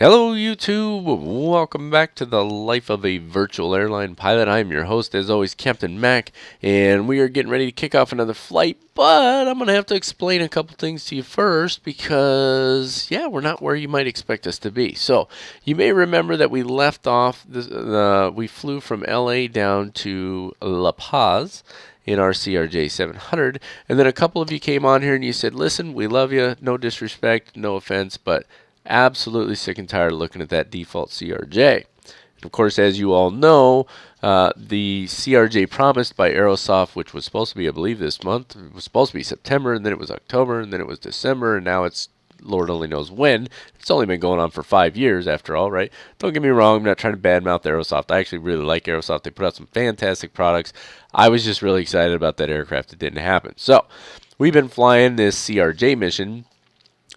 Hello YouTube, welcome back to the life of a virtual airline pilot. I'm your host as always, Captain Mac, and we are getting ready to kick off another flight, but I'm going to have to explain a couple things to you first because, yeah, we're not where you might expect us to be. So, you may remember that we left off, we flew from LA down to La Paz in our CRJ 700, and then a couple of you came on here and you said, listen, we love you, no disrespect, no offense, but absolutely sick and tired of looking at that default CRJ. Of course, as you all know, the CRJ promised by Aerosoft, which was supposed to be, I believe, this month, it was supposed to be September, and then it was October, and then it was December, and now it's Lord only knows when. It's only been going on for 5 years after all, right? Don't get me wrong, I'm not trying to badmouth Aerosoft. I actually really like Aerosoft. They put out some fantastic products. I was just really excited about that aircraft. It didn't happen. So, we've been flying this CRJ mission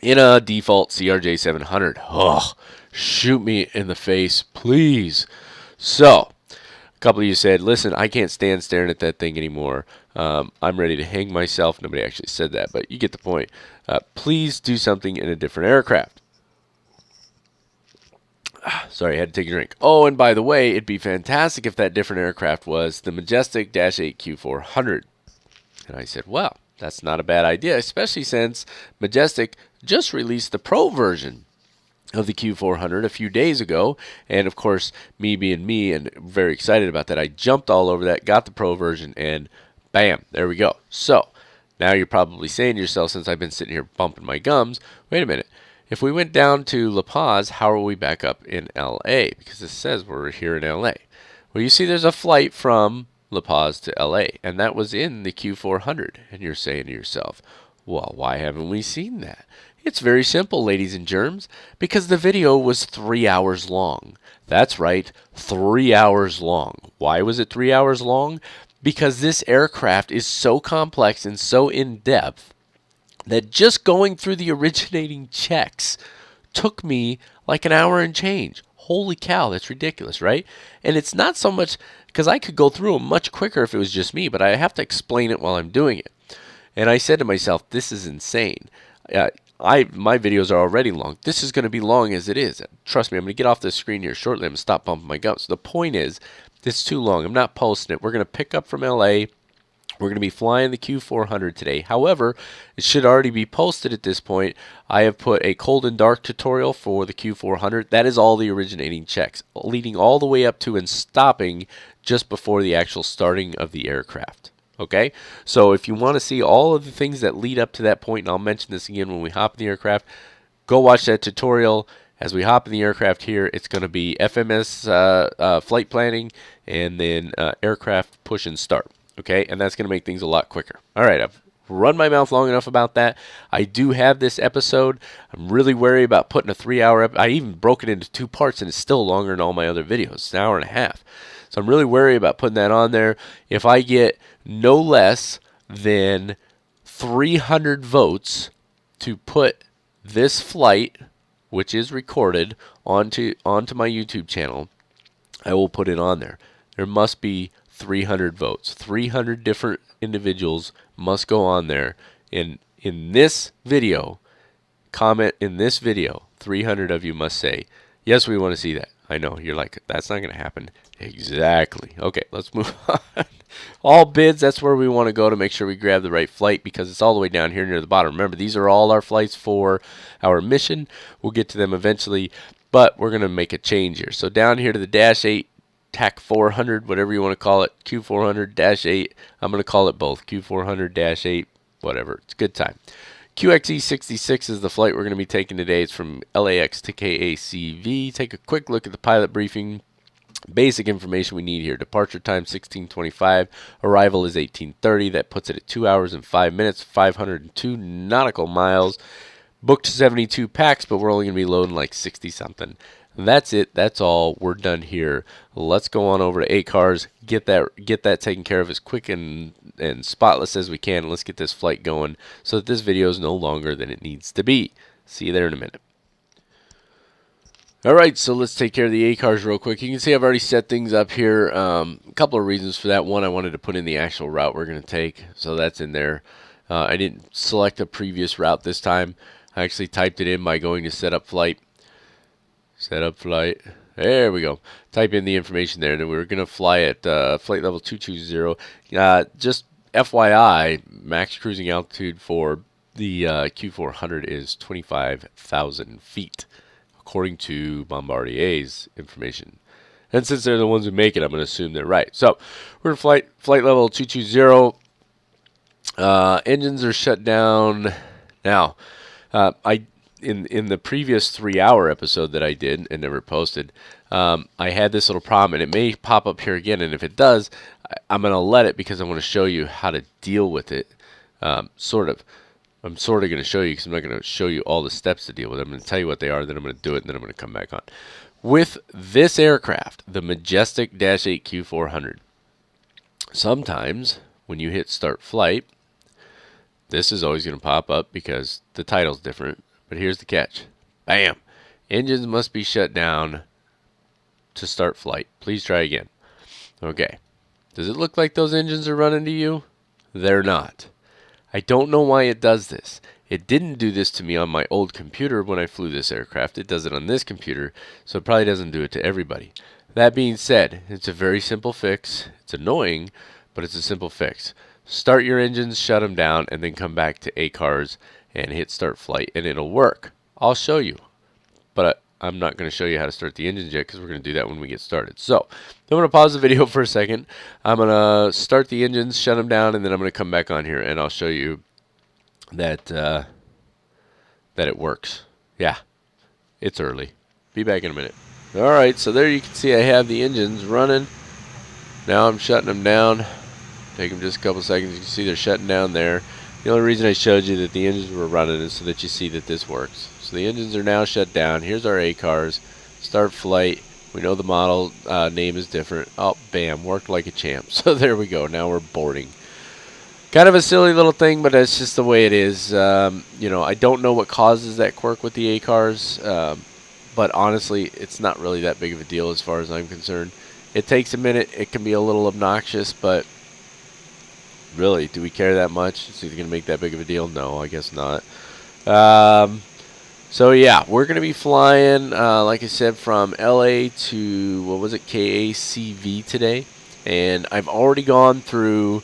in a default CRJ 700. Oh, shoot me in the face, please. So, a couple of you said, listen, I can't stand staring at that thing anymore. I'm ready to hang myself. Nobody actually said that, but you get the point. Please do something in a different aircraft. Sorry, I had to take a drink. Oh, and by the way, it'd be fantastic if that different aircraft was the Majestic -8 Q400. And I said, well, that's not a bad idea, especially since Majestic just released the Pro version of the Q400 a few days ago. And of course, me being me and very excited about that, I jumped all over that, got the Pro version, and bam, there we go. So, now you're probably saying to yourself, since I've been sitting here bumping my gums, wait a minute. If we went down to La Paz, how are we back up in LA? Because it says we're here in LA. Well, you see there's a flight from La Paz to LA, and that was in the Q400. And you're saying to yourself, well, why haven't we seen that? It's very simple, ladies and germs, because the video was 3 hours long. That's right, 3 hours long. Why was it 3 hours long? Because this aircraft is so complex and so in-depth that just going through the originating checks took me like an hour and change. Holy cow, that's ridiculous, right? And it's not so much because I could go through them much quicker if it was just me, but I have to explain it while I'm doing it. And I said to myself, this is insane. My videos are already long. This is going to be long as it is. Trust me, I'm going to get off this screen here shortly. I'm going to stop bumping my gums. So the point is, it's too long. I'm not posting it. We're going to pick up from LA. We're going to be flying the Q400 today. However, it should already be posted at this point. I have put a cold and dark tutorial for the Q400. That is all the originating checks, leading all the way up to and stopping just before the actual starting of the aircraft. Okay? So if you want to see all of the things that lead up to that point, and I'll mention this again when we hop in the aircraft, go watch that tutorial. As we hop in the aircraft here, it's going to be FMS flight planning and then aircraft push and start. Okay, and that's going to make things a lot quicker. All right, I've run my mouth long enough about that. I do have this episode. I'm really wary about putting a 3-hour episode. I even broke it into 2 parts, and it's still longer than all my other videos. It's an hour and a half. So I'm really wary about putting that on there. If I get no less than 300 votes to put this flight, which is recorded, onto my YouTube channel, I will put it on there. There must be 300 votes. 300 different individuals must go on there in this video. Comment in this video. 300 of you must say, yes, we want to see that. I know, you're like, that's not going to happen. Exactly. Okay, let's move on. All bids, that's where we want to go to make sure we grab the right flight because it's all the way down here near the bottom. Remember, these are all our flights for our mission. We'll get to them eventually, but we're going to make a change here. So down here to the -8, TAC 400, whatever you want to call it, Q400-8. I'm going to call it both, Q400-8, whatever. It's a good time. QXE66 is the flight we're going to be taking today. It's from LAX to KACV. Take a quick look at the pilot briefing. Basic information we need here. Departure time 16:25. Arrival is 18:30. That puts it at 2 hours and 5 minutes, 502 nautical miles. Booked 72 packs, but we're only going to be loading like 60-something. That's it. That's all. We're done here. Let's go on over to ACARS. Get that taken care of as quick and spotless as we can. Let's get this flight going so that this video is no longer than it needs to be. See you there in a minute. All right, so let's take care of the ACARS real quick. You can see I've already set things up here. A couple of reasons for that. One, I wanted to put in the actual route we're going to take, so that's in there. I didn't select a previous route this time. I actually typed it in by going to setup flight. Set up flight. There we go. Type in the information there. Then we're going to fly at flight level 220. Just FYI, max cruising altitude for the Q400 is 25,000 feet, according to Bombardier's information. And since they're the ones who make it, I'm going to assume they're right. So we're at flight level 220. Engines are shut down now. In the previous 3-hour episode that I did and never posted, I had this little problem, and it may pop up here again. And if it does, I'm going to let it because I want to show you how to deal with it. Sort of. I'm sort of going to show you because I'm not going to show you all the steps to deal with it. I'm going to tell you what they are, then I'm going to do it, and then I'm going to come back on. With this aircraft, the Majestic -8 Q400, sometimes when you hit start flight, this is always going to pop up because the title's different. But here's the catch. Bam! Engines must be shut down to start flight. Please try again. Okay. Does it look like those engines are running to you? They're not. I don't know why it does this. It didn't do this to me on my old computer when I flew this aircraft. It does it on this computer, so it probably doesn't do it to everybody. That being said, it's a very simple fix. It's annoying, but it's a simple fix. Start your engines, shut them down, and then come back to ACARS and hit start flight, and it'll work. I'll show you, but I'm not going to show you how to start the engines yet because we're going to do that when we get started. So I'm going to pause the video for a second. I'm going to start the engines, shut them down, and then I'm going to come back on here, and I'll show you that that it works. Yeah, it's early. Be back in a minute. All right, so there you can see I have the engines running. Now I'm shutting them down. Take them just a couple seconds. You can see they're shutting down there. The only reason I showed you that the engines were running is so that you see that this works. So the engines are now shut down. Here's our ACARS. Start flight. We know the model name is different. Oh, bam, worked like a champ. So there we go. Now we're boarding. Kind of a silly little thing, but that's just the way it is. You know, I don't know what causes that quirk with the ACARS, but honestly, it's not really that big of a deal as far as I'm concerned. It takes a minute. It can be a little obnoxious, but really, do we care that much? Is it going to make that big of a deal? No, I guess not. So yeah, we're going to be flying, like I said, from LA to, what was it, KACV today. And I've already gone through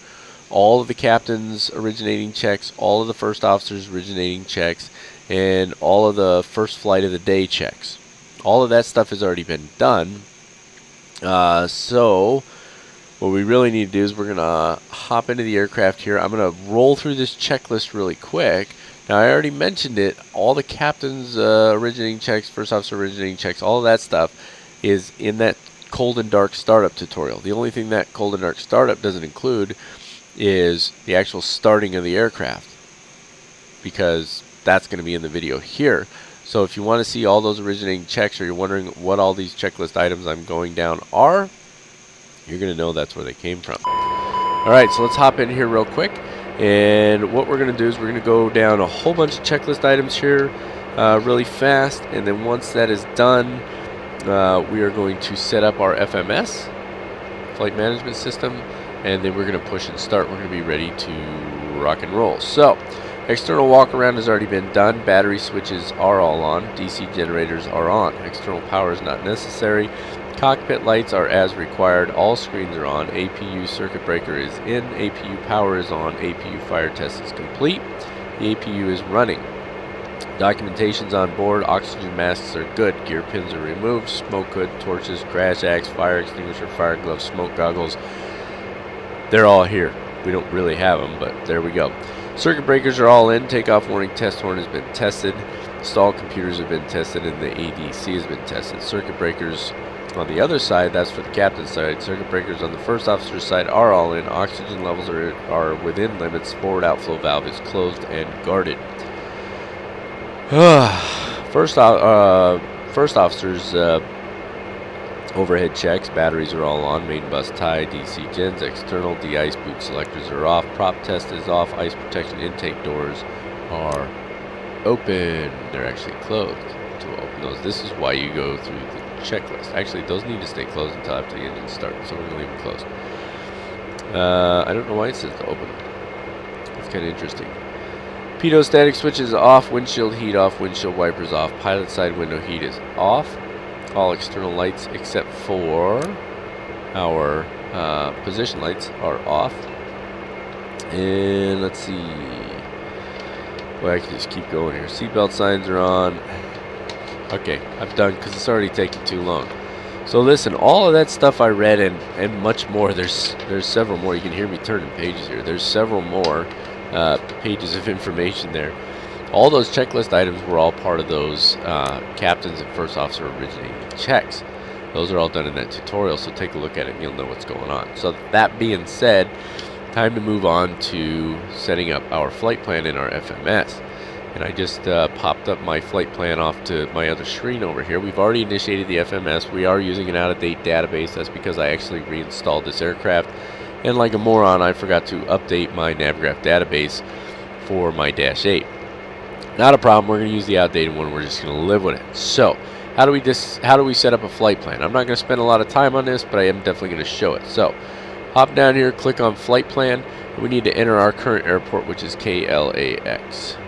all of the captain's originating checks, all of the first officer's originating checks, and all of the first flight of the day checks. All of that stuff has already been done. So what we really need to do is we're going to hop into the aircraft here. I'm going to roll through this checklist really quick. Now, I already mentioned it. All the captain's originating checks, first officer originating checks, all of that stuff is in that cold and dark startup tutorial. The only thing that cold and dark startup doesn't include is the actual starting of the aircraft, because that's going to be in the video here. So if you want to see all those originating checks, or you're wondering what all these checklist items I'm going down are, you're going to know that's where they came from. Alright, so let's hop in here real quick. And what we're going to do is we're going to go down a whole bunch of checklist items here really fast. And then once that is done, we are going to set up our FMS, Flight Management System. And then we're going to push and start. We're going to be ready to rock and roll. So, external walk around has already been done. Battery switches are all on. DC generators are on. External power is not necessary. Cockpit lights are as required. All screens are on. APU circuit breaker is in. APU power is on. APU fire test is complete. The APU is running. Documentation's on board. Oxygen masks are good. Gear pins are removed. Smoke hood, torches, crash axe, fire extinguisher, fire gloves, smoke goggles. They're all here. We don't really have them, but there we go. Circuit breakers are all in. Takeoff warning test horn has been tested. Stall computers have been tested, and the ADC has been tested. Circuit breakers on the other side, that's for the captain's side. Circuit breakers on the first officer's side are all in. Oxygen levels are within limits. Forward outflow valve is closed and guarded. First officer's overhead checks. Batteries are all on. Main bus tie. DC gens. External de-ice boot selectors are off. Prop test is off. Ice protection intake doors are open. They're actually closed. To open those, this is why you go through the checklist. Actually, those need to stay closed until after the engine starts, so we're going to leave them closed. I don't know why it says to open. It's kind of interesting. Pitot static switch is off. Windshield heat off. Windshield wipers off. Pilot side window heat is off. All external lights except for our position lights are off. And let's see. Well, I can just keep going here. Seatbelt signs are on. Okay, I'm done because it's already taking too long. So listen, all of that stuff I read and much more. There's several more. You can hear me turning pages here. There's several more pages of information there. All those checklist items were all part of those captains and first officer originating checks. Those are all done in that tutorial, so take a look at it and you'll know what's going on. So that being said, time to move on to setting up our flight plan in our FMS. And I just popped up my flight plan off to my other screen over here. We've already initiated the FMS. We are using an out-of-date database. That's because I actually reinstalled this aircraft. And like a moron, I forgot to update my Navgraph database for my Dash 8. Not a problem. We're going to use the outdated one. We're just going to live with it. So how do we set up a flight plan? I'm not going to spend a lot of time on this, but I am definitely going to show it. So hop down here, click on flight plan. We need to enter our current airport, which is KLAX.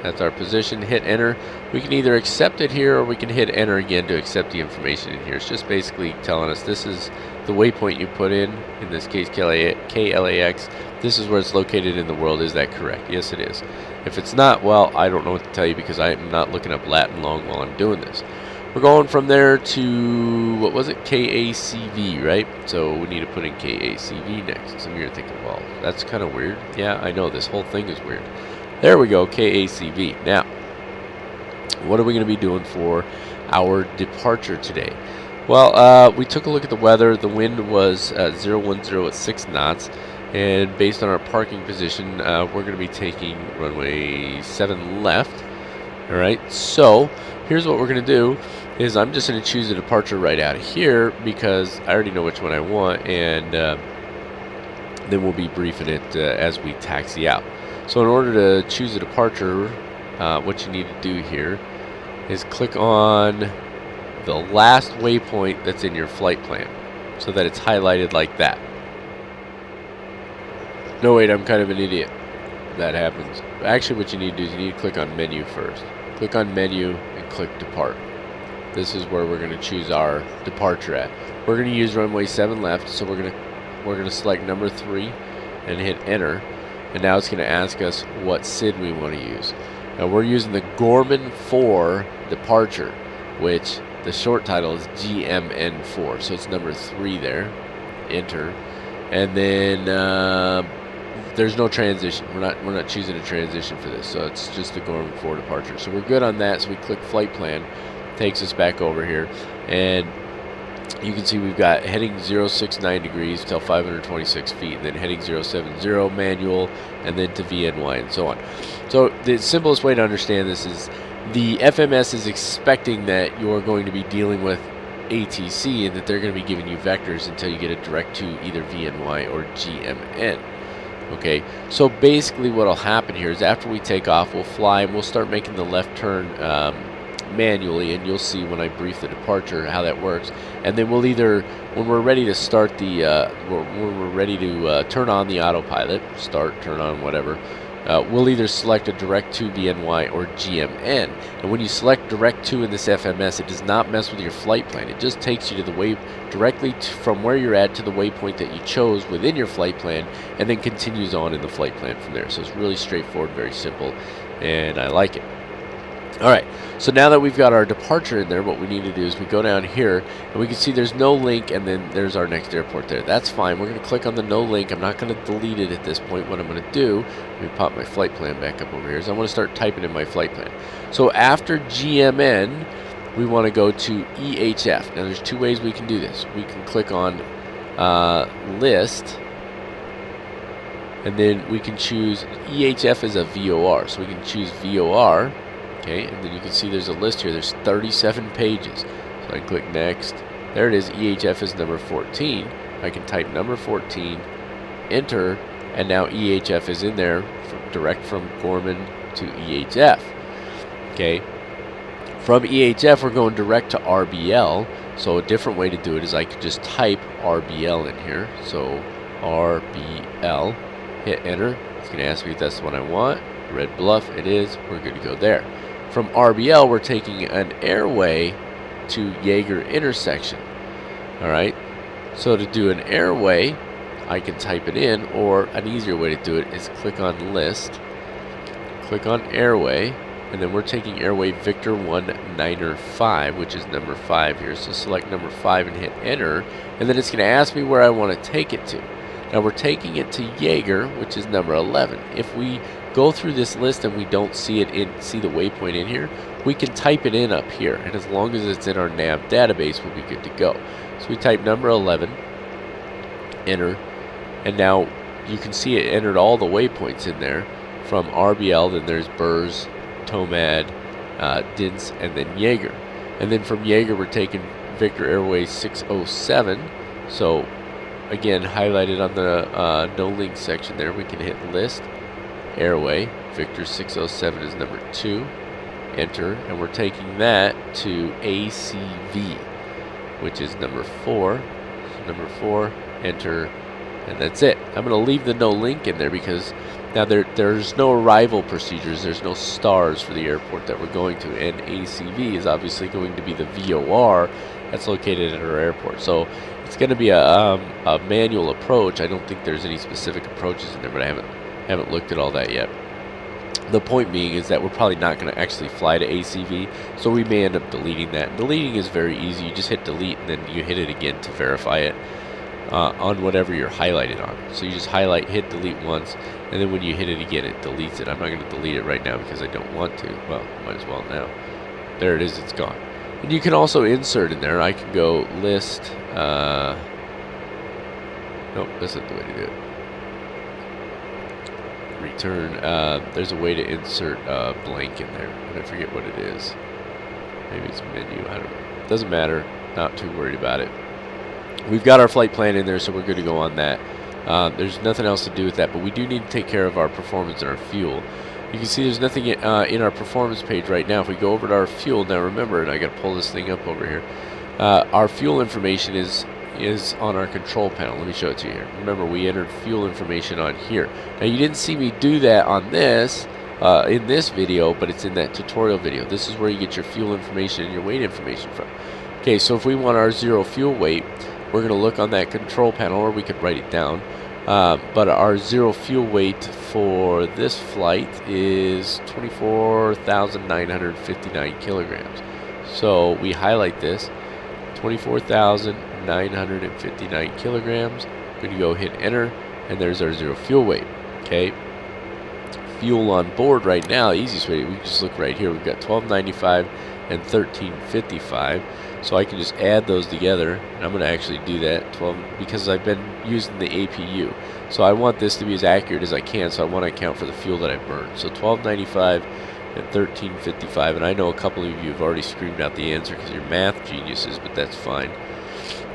That's our position. Hit enter. We can either accept it here or we can hit enter again to accept the information in here. It's just basically telling us this is the waypoint you put in this case KLAX. This is where it's located in the world. Is that correct? Yes, it is. If it's not, well, I don't know what to tell you because I am not looking up Latin long while I'm doing this. We're going from there to, what was it? KACV, right? So we need to put in KACV next. Some of you are thinking, well, that's kind of weird. Yeah, I know. This whole thing is weird. There we go, KACV. Now, what are we going to be doing for our departure today? Well, we took a look at the weather. The wind was 010 at 6 knots. And based on our parking position, we're going to be taking runway 7 left. All right, so here's what we're going to do is I'm just going to choose a departure right out of here because I already know which one I want. And then we'll be briefing it as we taxi out. So in order to choose a departure, what you need to do here is click on the last waypoint that's in your flight plan so that it's highlighted like that. No, wait, I'm kind of an idiot. That happens. Actually, what you need to do is you need to click on menu first. Click on menu and click depart. This is where we're going to choose our departure at. We're going to use runway 7 left, so we're going to select number 3 and hit enter. And now it's going to ask us what SID we want to use. Now we're using the Gorman 4 departure, which the short title is GMN4. So it's number 3 there. Enter. And then there's no transition. We're not choosing a transition for this. So it's just the Gorman 4 departure. So we're good on that. So we click flight plan. Takes us back over here. And you can see we've got heading 069 degrees till 526 feet, and then heading 070 manual, and then to VNY and so on. So the simplest way to understand this is the FMS is expecting that you're going to be dealing with ATC and that they're going to be giving you vectors until you get a direct to either VNY or GMN. Okay, so basically what will happen here is after we take off, we'll fly and we'll start making the left turn manually, and you'll see when I brief the departure how that works. And then we'll either, when we're ready to start the when we're ready to turn on the autopilot, start, turn on, whatever, we'll either select a direct to VNY or GMN. And when you select direct to in this FMS, it does not mess with your flight plan. It just takes you to the way directly from where you're at to the waypoint that you chose within your flight plan, and then continues on in the flight plan from there. So it's really straightforward, very simple, and I like it. Alright, so now that we've got our departure in there, what we need to do is we go down here, and we can see there's no link, and then there's our next airport there. That's fine. We're going to click on the no link. I'm not going to delete it at this point. What I'm going to do, let me pop my flight plan back up over here, is I want to start typing in my flight plan. So after GMN, we want to go to EHF. Now there's two ways we can do this. We can click on list, and then we can choose EHF as a VOR. So we can choose VOR. Okay, and then you can see there's a list here. There's 37 pages. So I click next. There it is. EHF is number 14. I can type number 14, enter, and now EHF is in there, direct from Gorman to EHF. Okay. From EHF, we're going direct to RBL. So a different way to do it is I could just type RBL in here. So RBL, hit enter. It's going to ask me if that's the one I want. Red Bluff, it is. We're good to go there. From RBL, we're taking an airway to Jaeger intersection. All right. So to do an airway, I can type it in, or an easier way to do it is click on list, click on airway, and then we're taking airway Victor 195, which is number 5 here. So select number 5 and hit enter, and then it's going to ask me where I want to take it to. Now we're taking it to Jaeger, which is number 11. If we go through this list and we don't see the waypoint in here, we can type it in up here, and as long as it's in our nav database, we'll be good to go. So we type number 11, enter, and now you can see it entered all the waypoints in there from RBL. Then there's Burrs, Tomad, Dins, and then Jaeger. And then from Jaeger, we're taking Victor Airway 607. So again, highlighted on the no link section there, we can hit list, airway, Victor 607 is number 2, enter, and we're taking that to ACV, which is number 4. So number 4, enter, and that's it. I'm going to leave the no link in there because now there's no arrival procedures, there's no stars for the airport that we're going to, and ACV is obviously going to be the VOR that's located at our airport. So it's going to be a manual approach. I don't think there's any specific approaches in there, but I haven't looked at all that yet. The point being is that we're probably not going to actually fly to ACV, so we may end up deleting that. And deleting is very easy. You just hit delete and then you hit it again to verify it on whatever you're highlighted on. So you just highlight, hit delete once, and then when you hit it again, it deletes it. I'm not going to delete it right now because I don't want to. Well, might as well now. There it is, it's gone. And you can also insert in there. I can go list. Nope, that's not the way to do it. Return. There's a way to insert blank in there, and I forget what it is. Maybe it's menu. I don't know. Doesn't matter. Not too worried about it. We've got our flight plan in there, so we're good to go on that. There's nothing else to do with that, but we do need to take care of our performance and our fuel. You can see there's nothing in our performance page right now. If we go over to our fuel, now remember, and I got to pull this thing up over here, our fuel information is on our control panel. Let me show it to you here. Remember, we entered fuel information on here. Now, you didn't see me do that on this in this video, but it's in that tutorial video. This is where you get your fuel information and your weight information from. Okay, so if we want our 0 fuel weight, we're going to look on that control panel, or we could write it down. But our 0 fuel weight for this flight is 24,959 kilograms. So we highlight this, 24,959 kilograms. We're going to go hit enter, and there's our 0 fuel weight. Okay. Fuel on board right now, easiest way, we can just look right here. We've got 1295 and 1355. So I can just add those together, and I'm going to actually do that 12 because I've been using the APU. So I want this to be as accurate as I can, so I want to account for the fuel that I burned. So 1295 and 1355, and I know a couple of you have already screamed out the answer because you're math geniuses, but that's fine.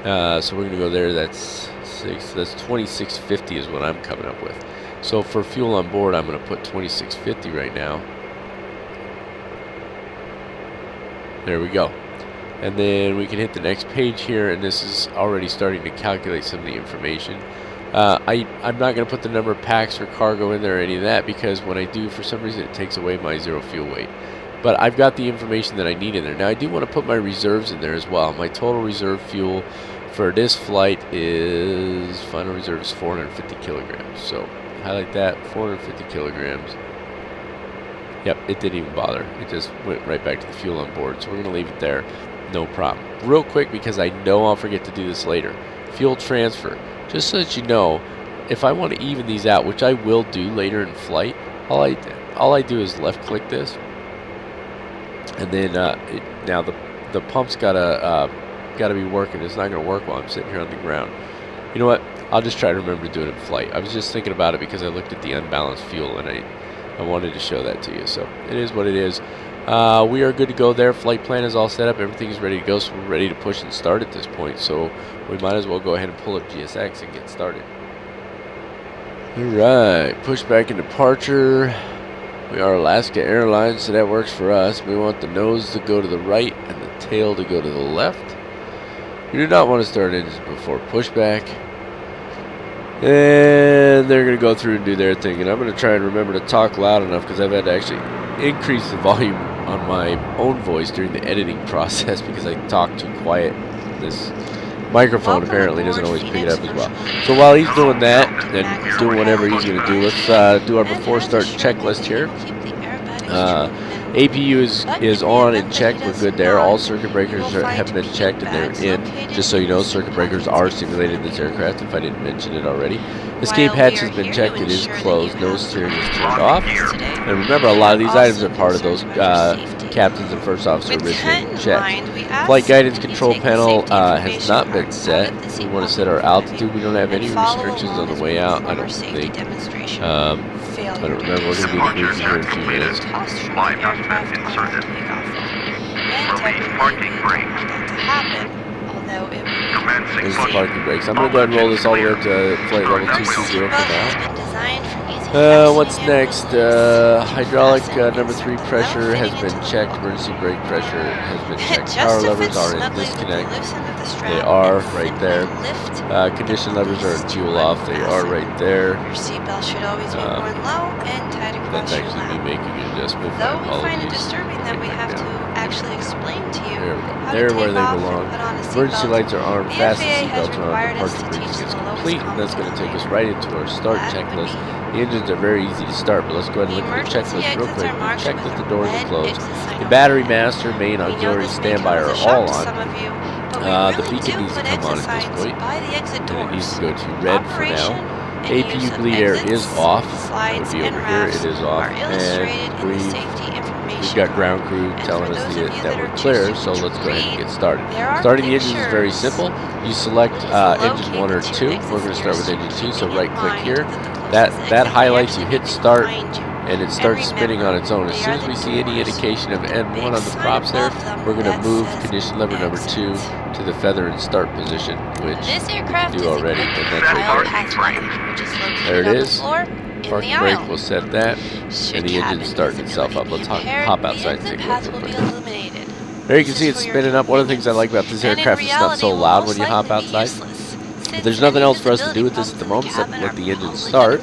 So we're going to go there. That's 2650 is what I'm coming up with. So for fuel on board, I'm going to put 2650 right now. There we go. And then we can hit the next page here, and this is already starting to calculate some of the information. I'm not going to put the number of packs or cargo in there or any of that, because when I do, for some reason, it takes away my 0 fuel weight. But I've got the information that I need in there. Now, I do want to put my reserves in there as well. My total reserve fuel for this flight is, final reserve is 450 kilograms. So highlight that, 450 kilograms. Yep, it didn't even bother. It just went right back to the fuel on board. So we're going to leave it there. No problem. Real quick, because I know I'll forget to do this later. Fuel transfer. Just so that you know, if I want to even these out, which I will do later in flight, all I do is left click this, and then now the pump's gotta be working. It's not gonna work while I'm sitting here on the ground. You know what? I'll just try to remember to do it in flight. I was just thinking about it because I looked at the unbalanced fuel and I wanted to show that to you. So it is what it is. We are good to go there. Flight plan is all set up. Everything is ready to go, so we're ready to push and start at this point. So we might as well go ahead and pull up GSX and get started. Alright, pushback and departure. We are Alaska Airlines, so that works for us. We want the nose to go to the right and the tail to go to the left. We do not want to start engines before pushback. And they're going to go through and do their thing. And I'm going to try and remember to talk loud enough, because I've had to actually increase the volume on my own voice during the editing process because I talk too quiet. This microphone apparently doesn't always pick it up as well. So while he's doing that and doing whatever he's going to do, let's do our before start checklist here. APU is on and checked. We're good there. All circuit breakers have been checked and they're in. Just so you know, circuit breakers are simulated in this aircraft if I didn't mention it already. Escape hatch has been checked. It is closed. Nose steering is turned off. And remember, a lot of these items are part of those captains and first officer originally checked. Flight guidance control panel has not been set. We want to set our altitude. We don't have any restrictions on the way out, I don't think. I don't remember. We're going to do the cruise here in a few minutes. Flight instrument inserted. Release parking brake. There's the parking brakes. I'm going to go ahead and roll this all the way up to flight level 220 for now. What's next? Hydraulic number 3 pressure has been checked. Emergency brake pressure has been checked. Power levers are in disconnect. They are right there. Condition levers are in fuel off. They are right there. Your seatbelt should always be worn low and tied across That's actually me making an adjustment. Though we find it disturbing that we have to actually explain to you there we go. how There to where take they off belong. and put on a Emergency seatbelt. lights are armed. The Fasten FAA has seatbelts are on. required us Departure to brakes teach is the lowest complete, and that's going to take us right into our start checklist. The engines are very easy to start, but let's go ahead and look at the checklist real quick. Check that the doors are closed. The battery master, main, auxiliary, and standby are all on. The beacon needs to come on at this point, and it needs to go to red for now. APU bleed air is off. That would be over here. It is off, and we've got ground crew telling us that we're clear. So let's go ahead and get started. Starting the engine is very simple. You select engine 1 or 2. We're going to start with engine 2. So right click here. That highlights. You hit start, and it starts spinning on its own. As soon as we see any indication of N1 on the props there, we're going to move condition lever number 2 to the feather and start position, which we do already, and that's right there. There it is. Parking brake will set that, and the engine's starting itself up. Let's hop outside and take a look real quick. There you can see it's spinning up. One of the things I like about this aircraft is it's not so loud when you hop outside. But there's nothing else for us to do with this at the moment except let the engine start.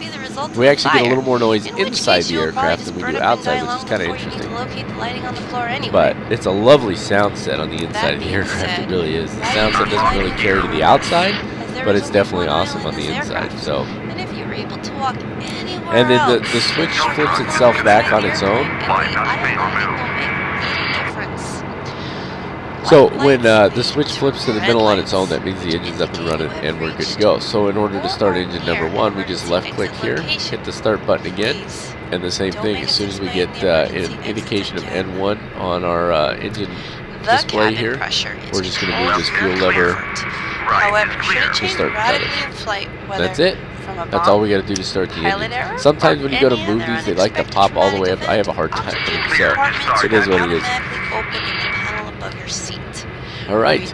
We actually get a little more noise inside the aircraft than we do outside, which is kind of interesting. But it's a lovely sound set on the inside of the aircraft. It really is. The sound set doesn't really carry to the outside, but it's definitely awesome on the inside. So, and then the switch flips itself back on its own. So when the switch flips to the middle on its own, that means the engine's up and running and we're good to go. So in order to start engine number 1, we just left click here, hit the start button again, and the same thing. As soon as we get an indication of N1 on our engine display here, we're just going to move this fuel lever to start feathers. That's it. That's all we got to do to start the engine. Sometimes when you go to move these, they like to pop all the way up. I have a hard time doing so. It is what it is. Alright,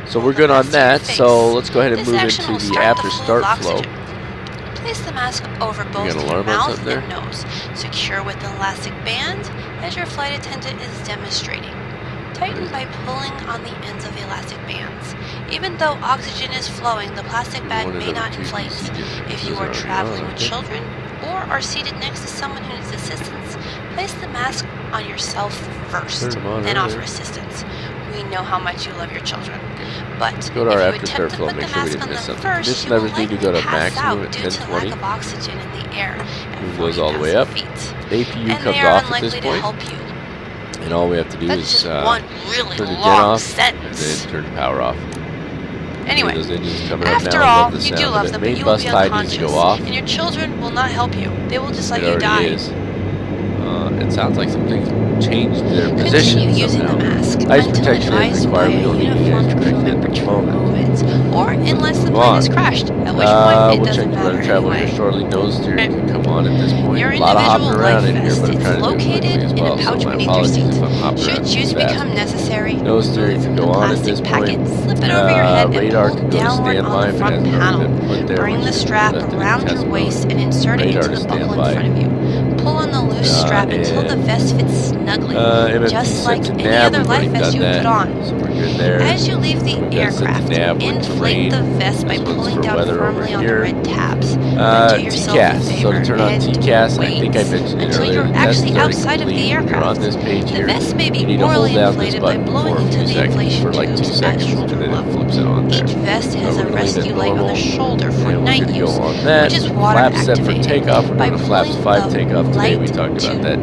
so we're good on that, so let's go ahead and move into the after start flow. Place the mask over both your mouth and nose. Secure with an elastic band as your flight attendant is demonstrating. Tighten by pulling on the ends of the elastic bands. Even though oxygen is flowing, the plastic bag may not inflate. If you are traveling with children or are seated next to someone who needs assistance, place the mask on yourself first, then offer assistance. We know how much you love your children, but go to our if you after start attempt to flow, put make the sure we mask didn't on miss them something. first, This you will levers need to go to pass maximum out at due to 1020. lack of oxygen in the air at Move those all the way up. APU and comes they are off at unlikely this to point, help you. and all we have to do That's is just turn one really the jet long off sentence. and then turn the power off. Anyway, those engines coming up after now. I all, love the you sound do of love it. them, but Main you will bus be tie needs to unconscious, go off. and your children will not help you. They will just let It you already die. is. It sounds like something's changed their position Continue using somehow. the mask Ice until protection is advised by required. We a don't need any uniformed ice protection crewman at the to moment. remove it, or unless the Move plane on. has crashed, at which point it We'll doesn't check the matter rudder travel anyway. here shortly. Nose steering can come on at this point. Your A lot of hopping individual around life in here, vest but I'm is trying to do it located quickly as in well, a so pouch my beneath your apologies seat. if I'm hopping Should around use too fast. become necessary, Nose steering can go on at this plastic point. packet, slip it over your head Radar and can pull go to downward standby on if the it front hasn't already panel. been put there. Bring the strap around your waist and insert it into the buckle in front of you. Pull on the loose strap until the vest fits snugly, just like any other life vest you would put on. So we're good there. As you leave the aircraft, inflate the vest by pulling down firmly on the red tabs. Do yourself a TCAS. So favor to turn on and TCAS, I think I wait mentioned it until earlier. you're The test actually is already outside of complete. the When you're on aircraft. this page The here, vest may be you need to hold morally down this inflated by button for blowing a into few the seconds, inflation for like 2 tubes at seconds, and shoulder then it level. flips it on there. Each vest has So a we're gonna leave it rescue light on normal, the shoulder for and we're night good to go use, on that. which is water Flaps set for activated. takeoff. We're By doing a flaps pulling 5 the takeoff today. We light talked about that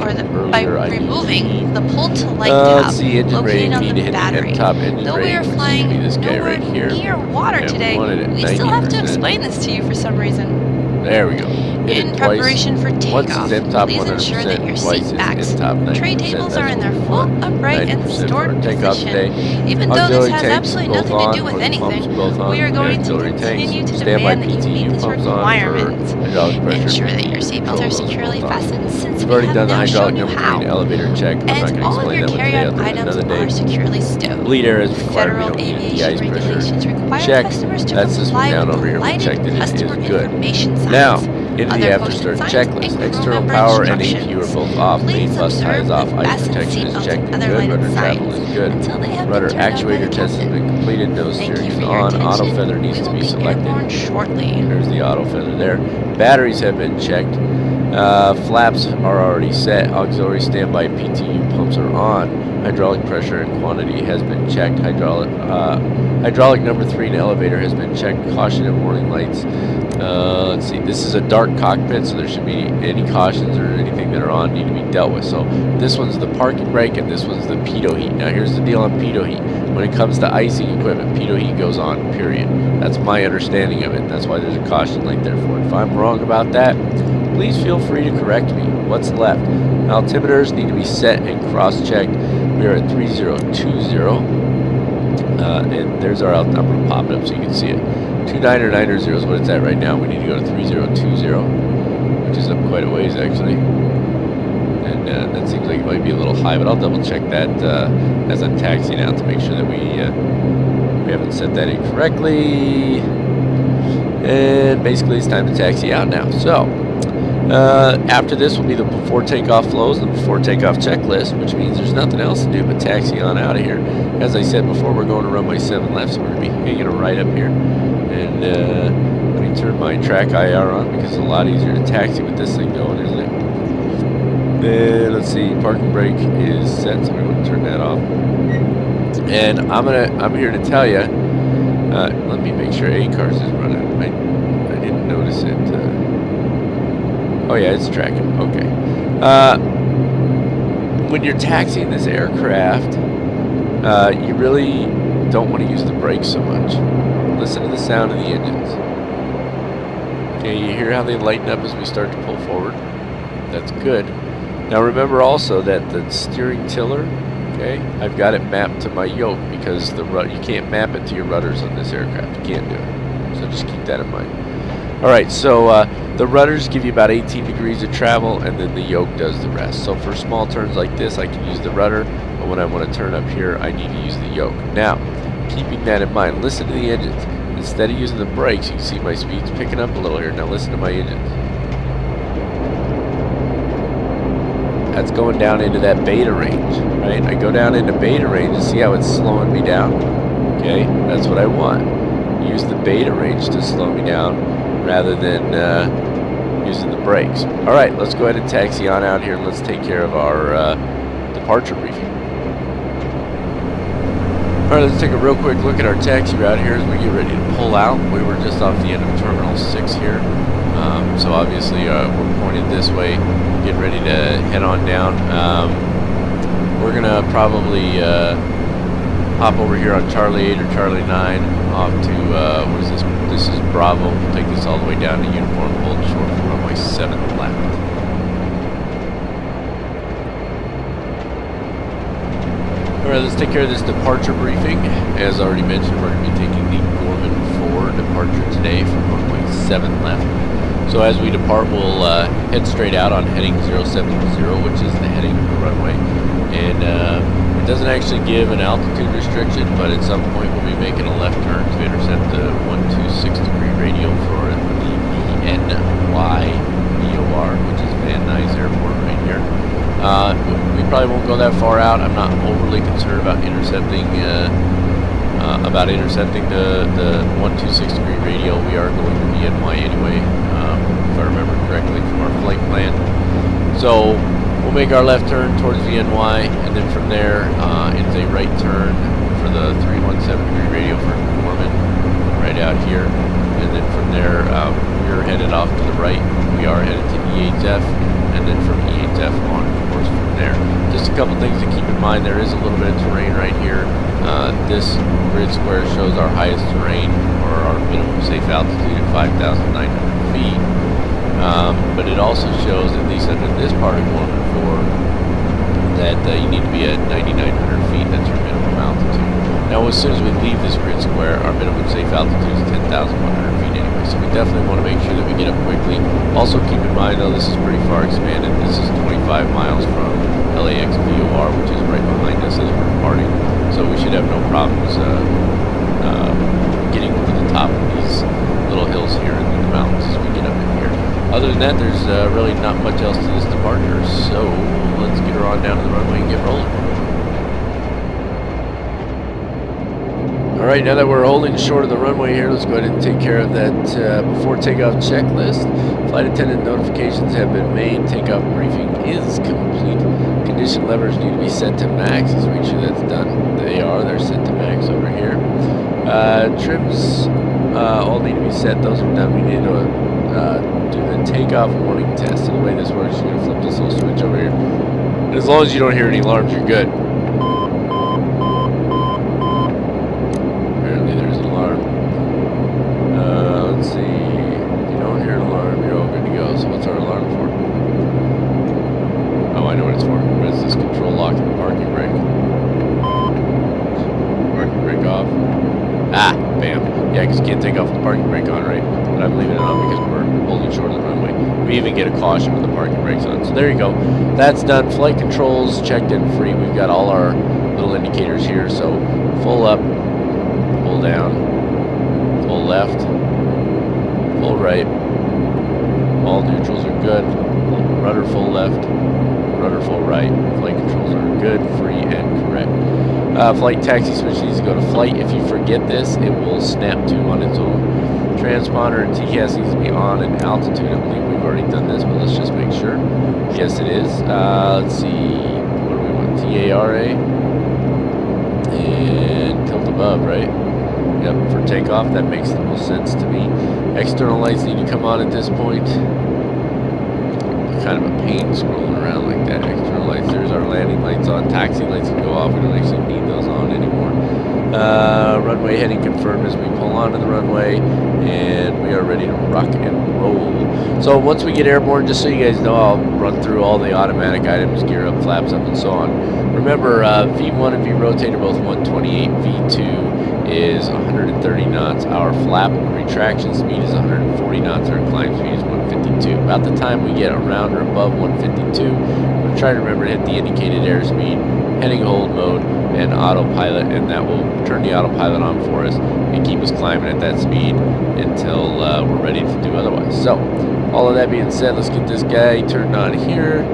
by earlier. removing the pull to light let's tab see, engine rating. located on We need the to hit the battery. top engine Though we rating, are which is flying going to be this guy nowhere right here. near water And we today, want it at we still have to 90%. explain this to you for some reason. There we go. Hit In it twice. preparation for Once takeoff, is in top please ensure 100%, that your twice seat is backs, in top 90%. tray tables are in their That's full, what we want. upright, and 90% for stored our takeoff position. today. Even though this Auxiliary has tanks absolutely both nothing to on, do with or the pumps anything, both on we are for the going to auxiliary continue tanks. to Standby demand that you meet PTU this pumps on requirement. for hydraulic pressure. Ensure that your seatbelts Control are those securely both on. fastened since We've we already have done the now hydraulic shown you number 3 how. and elevator check. I'm not And going to all of explain your that one today. carry-on I'll do it items another are day. securely stowed. Bleed air is required. We Federal don't need a aviation de-ice regulations pressure require check. customers to That's this one comply down with over here. We lighted checked it. It is customer good. information signs. Now, into the Other after motion start signs checklist. and crew External member power and instructions. APU are both off. Please Main bus tie is observe off. the Ice fasten protection is seatbelt checked and and other good. lighted Rudder travel signs is good. until they have Rudder been turned on by actuator the test has captain. been completed. Nose Thank steering you is for your on. Auto attention. feather needs We to will be be selected. airborne shortly. There's the auto feather there. Batteries have been checked. Flaps are already set. Auxiliary standby PTU pumps are on. Hydraulic pressure and quantity has been checked. Hydraulic number 3 in elevator has been checked. Caution and warning lights. Let's see. This is a dark cockpit, so there should be any cautions or anything that are on need to be dealt with. So this one's the parking brake and this one's the pitot heat. Now here's the deal on pitot heat. When it comes to icing equipment, pitot heat goes on, period. That's my understanding of it. That's why there's a caution light there for it. If I'm wrong about that, please feel free to correct me. What's left? Altimeters need to be set and cross-checked. We are at 3020. And there's our alt number popping up so you can see it. 29990 is what it's at right now. We need to go to 3020, which is up quite a ways actually. And that seems like it might be a little high, but I'll double check that as I'm taxiing out to make sure that we haven't set that incorrectly. And basically it's time to taxi out now. So after this will be the before takeoff flows, the before takeoff checklist, which means there's nothing else to do but taxi on out of here. As I said before, we're going to runway 7 left, so we're going to be hanging a right up here. And let me turn my track IR on because it's a lot easier to taxi with this thing going, isn't it? And let's see, parking brake is set, so I'm going to turn that off. And I'm here to tell you. Let me make sure A-Cars is running. I didn't notice it. Oh yeah, it's tracking. Okay. When you're taxiing this aircraft, you really don't want to use the brakes so much. Listen to the sound of the engines. Okay, you hear how they lighten up as we start to pull forward? That's good. Now remember also that the steering tiller, okay, I've got it mapped to my yoke because you can't map it to your rudders on this aircraft. You can't do it. So just keep that in mind. Alright, so the rudders give you about 18 degrees of travel, and then the yoke does the rest. So for small turns like this, I can use the rudder, but when I want to turn up here, I need to use the yoke. Now, keeping that in mind, listen to the engines. Instead of using the brakes, you can see my speed's picking up a little here. Now listen to my engines. That's going down into that beta range, right? I go down into beta range and see how it's slowing me down. Okay, that's what I want. Use the beta range to slow me down rather than using the brakes. All right, let's go ahead and taxi on out here and let's take care of our departure briefing. All right, let's take a real quick look at our taxi route here as we get ready to pull out. We were just off the end of Terminal 6 here. So obviously we're pointed this way, getting ready to head on down. We're gonna probably hop over here on Charlie 8 or Charlie 9 off to, what is this? This is Bravo. We'll take this all the way down to Uniform Hold Short for runway 7 left. Alright, let's take care of this departure briefing. As already mentioned, we're going to be taking the Gorman 4 departure today from runway 7 left. So as we depart, we'll head straight out on heading 070, which is the heading of the runway. And it doesn't actually give an altitude restriction, but at some point we'll be making a left turn to intercept the 126-degree radial for the VNY VOR, which is Van Nuys Airport right here. We probably won't go that far out. I'm not overly concerned about intercepting about intercepting the 126 degree radial. We are going to VNY anyway, if I remember correctly from our flight plan. So we'll make our left turn towards VNY, and then from there it's a right turn for the 317 degree radial for Norman, right out here. And then from there we're headed off to the right. We are headed to EHF, and then from EHF on course from there. Just a couple things to keep in mind. There is a little bit of terrain right here. This grid square shows our highest terrain, or our minimum safe altitude at 5,900 feet. But it also shows, at least under this part of Gorman 4, that you need to be at 9,900 feet. That's your minimum altitude. Now, as soon as we leave this grid square, our minimum safe altitude is 10,100 feet anyway. So we definitely want to make sure that we get up quickly. Also, keep in mind, though, this is pretty far expanded. This is 25 miles from LAX VOR, which is right behind us as we're departing. So we should have no problems getting over the top of these little hills here and the mountains as we get up in here. Other than that, there's really not much else to this departure, so let's get her on down to the runway and get rolling. Alright, now that we're holding short of the runway here, let's go ahead and take care of that before takeoff checklist. Flight attendant notifications have been made. Takeoff briefing is complete. Condition levers need to be set to max. Let's make sure that's done. They're set to max over here. Trims all need to be set. Those are done. We need to do the takeoff warning test. And the way this works, you're going to flip this little switch over here. And as long as you don't hear any alarms, you're good. Apparently there's an alarm. Let's see. If you don't hear an alarm, you're all good to go. So what's our alarm for? Oh, I know what it's for. What is this? Control lock and parking brake. Parking brake off. Ah, bam. Yeah, because you can't take off with the parking brake on, right? But I'm leaving it on because we're holding short of the runway. We even get a caution with the parking brakes on. So there you go. That's done. Flight controls checked in free. We've got all our little indicators here. So full up, pull down, full left, full right. All neutrals are good. Rudder full left, rudder full right. Flight controls are good, free, and correct. Flight taxi switch needs to go to flight. If you forget this, it will snap to on its own. Transponder and TCAS needs to be on, and altitude, I believe we've already done this, but let's just make sure. Yes, it is. Let's see, what do we want? TARA and tilt above, right? Yep, for takeoff, that makes the most sense to me. External lights need to come on at this point. Kind of a pain scrolling around like that. External lights, there's our landing lights on. Taxi lights can go off. We don't actually need those on anymore. Runway heading confirmed as we pull onto the runway, and we are ready to rock and roll. So once we get airborne, just so you guys know, I'll run through all the automatic items, gear up, flaps up, and so on. Remember, V1 and V rotator both 128. V2 is 130 knots. Our flap retraction speed is 140 knots. Our climb speed is 152. About the time we get around or above 152, I'm going to try to remember to hit the indicated airspeed, heading hold mode, and autopilot, and that will turn the autopilot on for us and keep us climbing at that speed until we're ready to do otherwise. So, all of that being said, let's get this guy turned on here.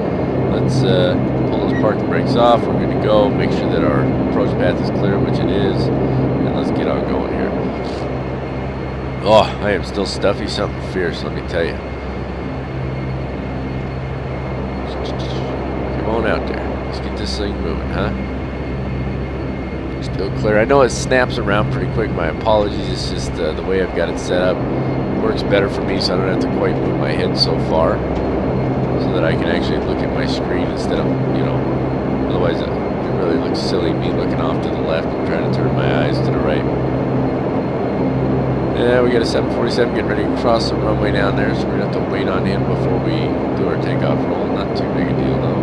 Let's pull those parking brakes off. We're good to go. Make sure that our approach path is clear, which it is. And let's get on going here. Oh, I am still stuffy, something fierce, let me tell you. Come on out there. Let's get this thing moving, huh? Still clear. I know it snaps around pretty quick. My apologies. It's just the way I've got it set up. It works better for me, so I don't have to quite move my head so far, so that I can actually look at my screen instead of, you know, otherwise it really looks silly me looking off to the left and trying to turn my eyes to the right. Yeah, we got a 747 getting ready to cross the runway down there, so we're going to have to wait on him before we do our takeoff roll. Not too big a deal, though.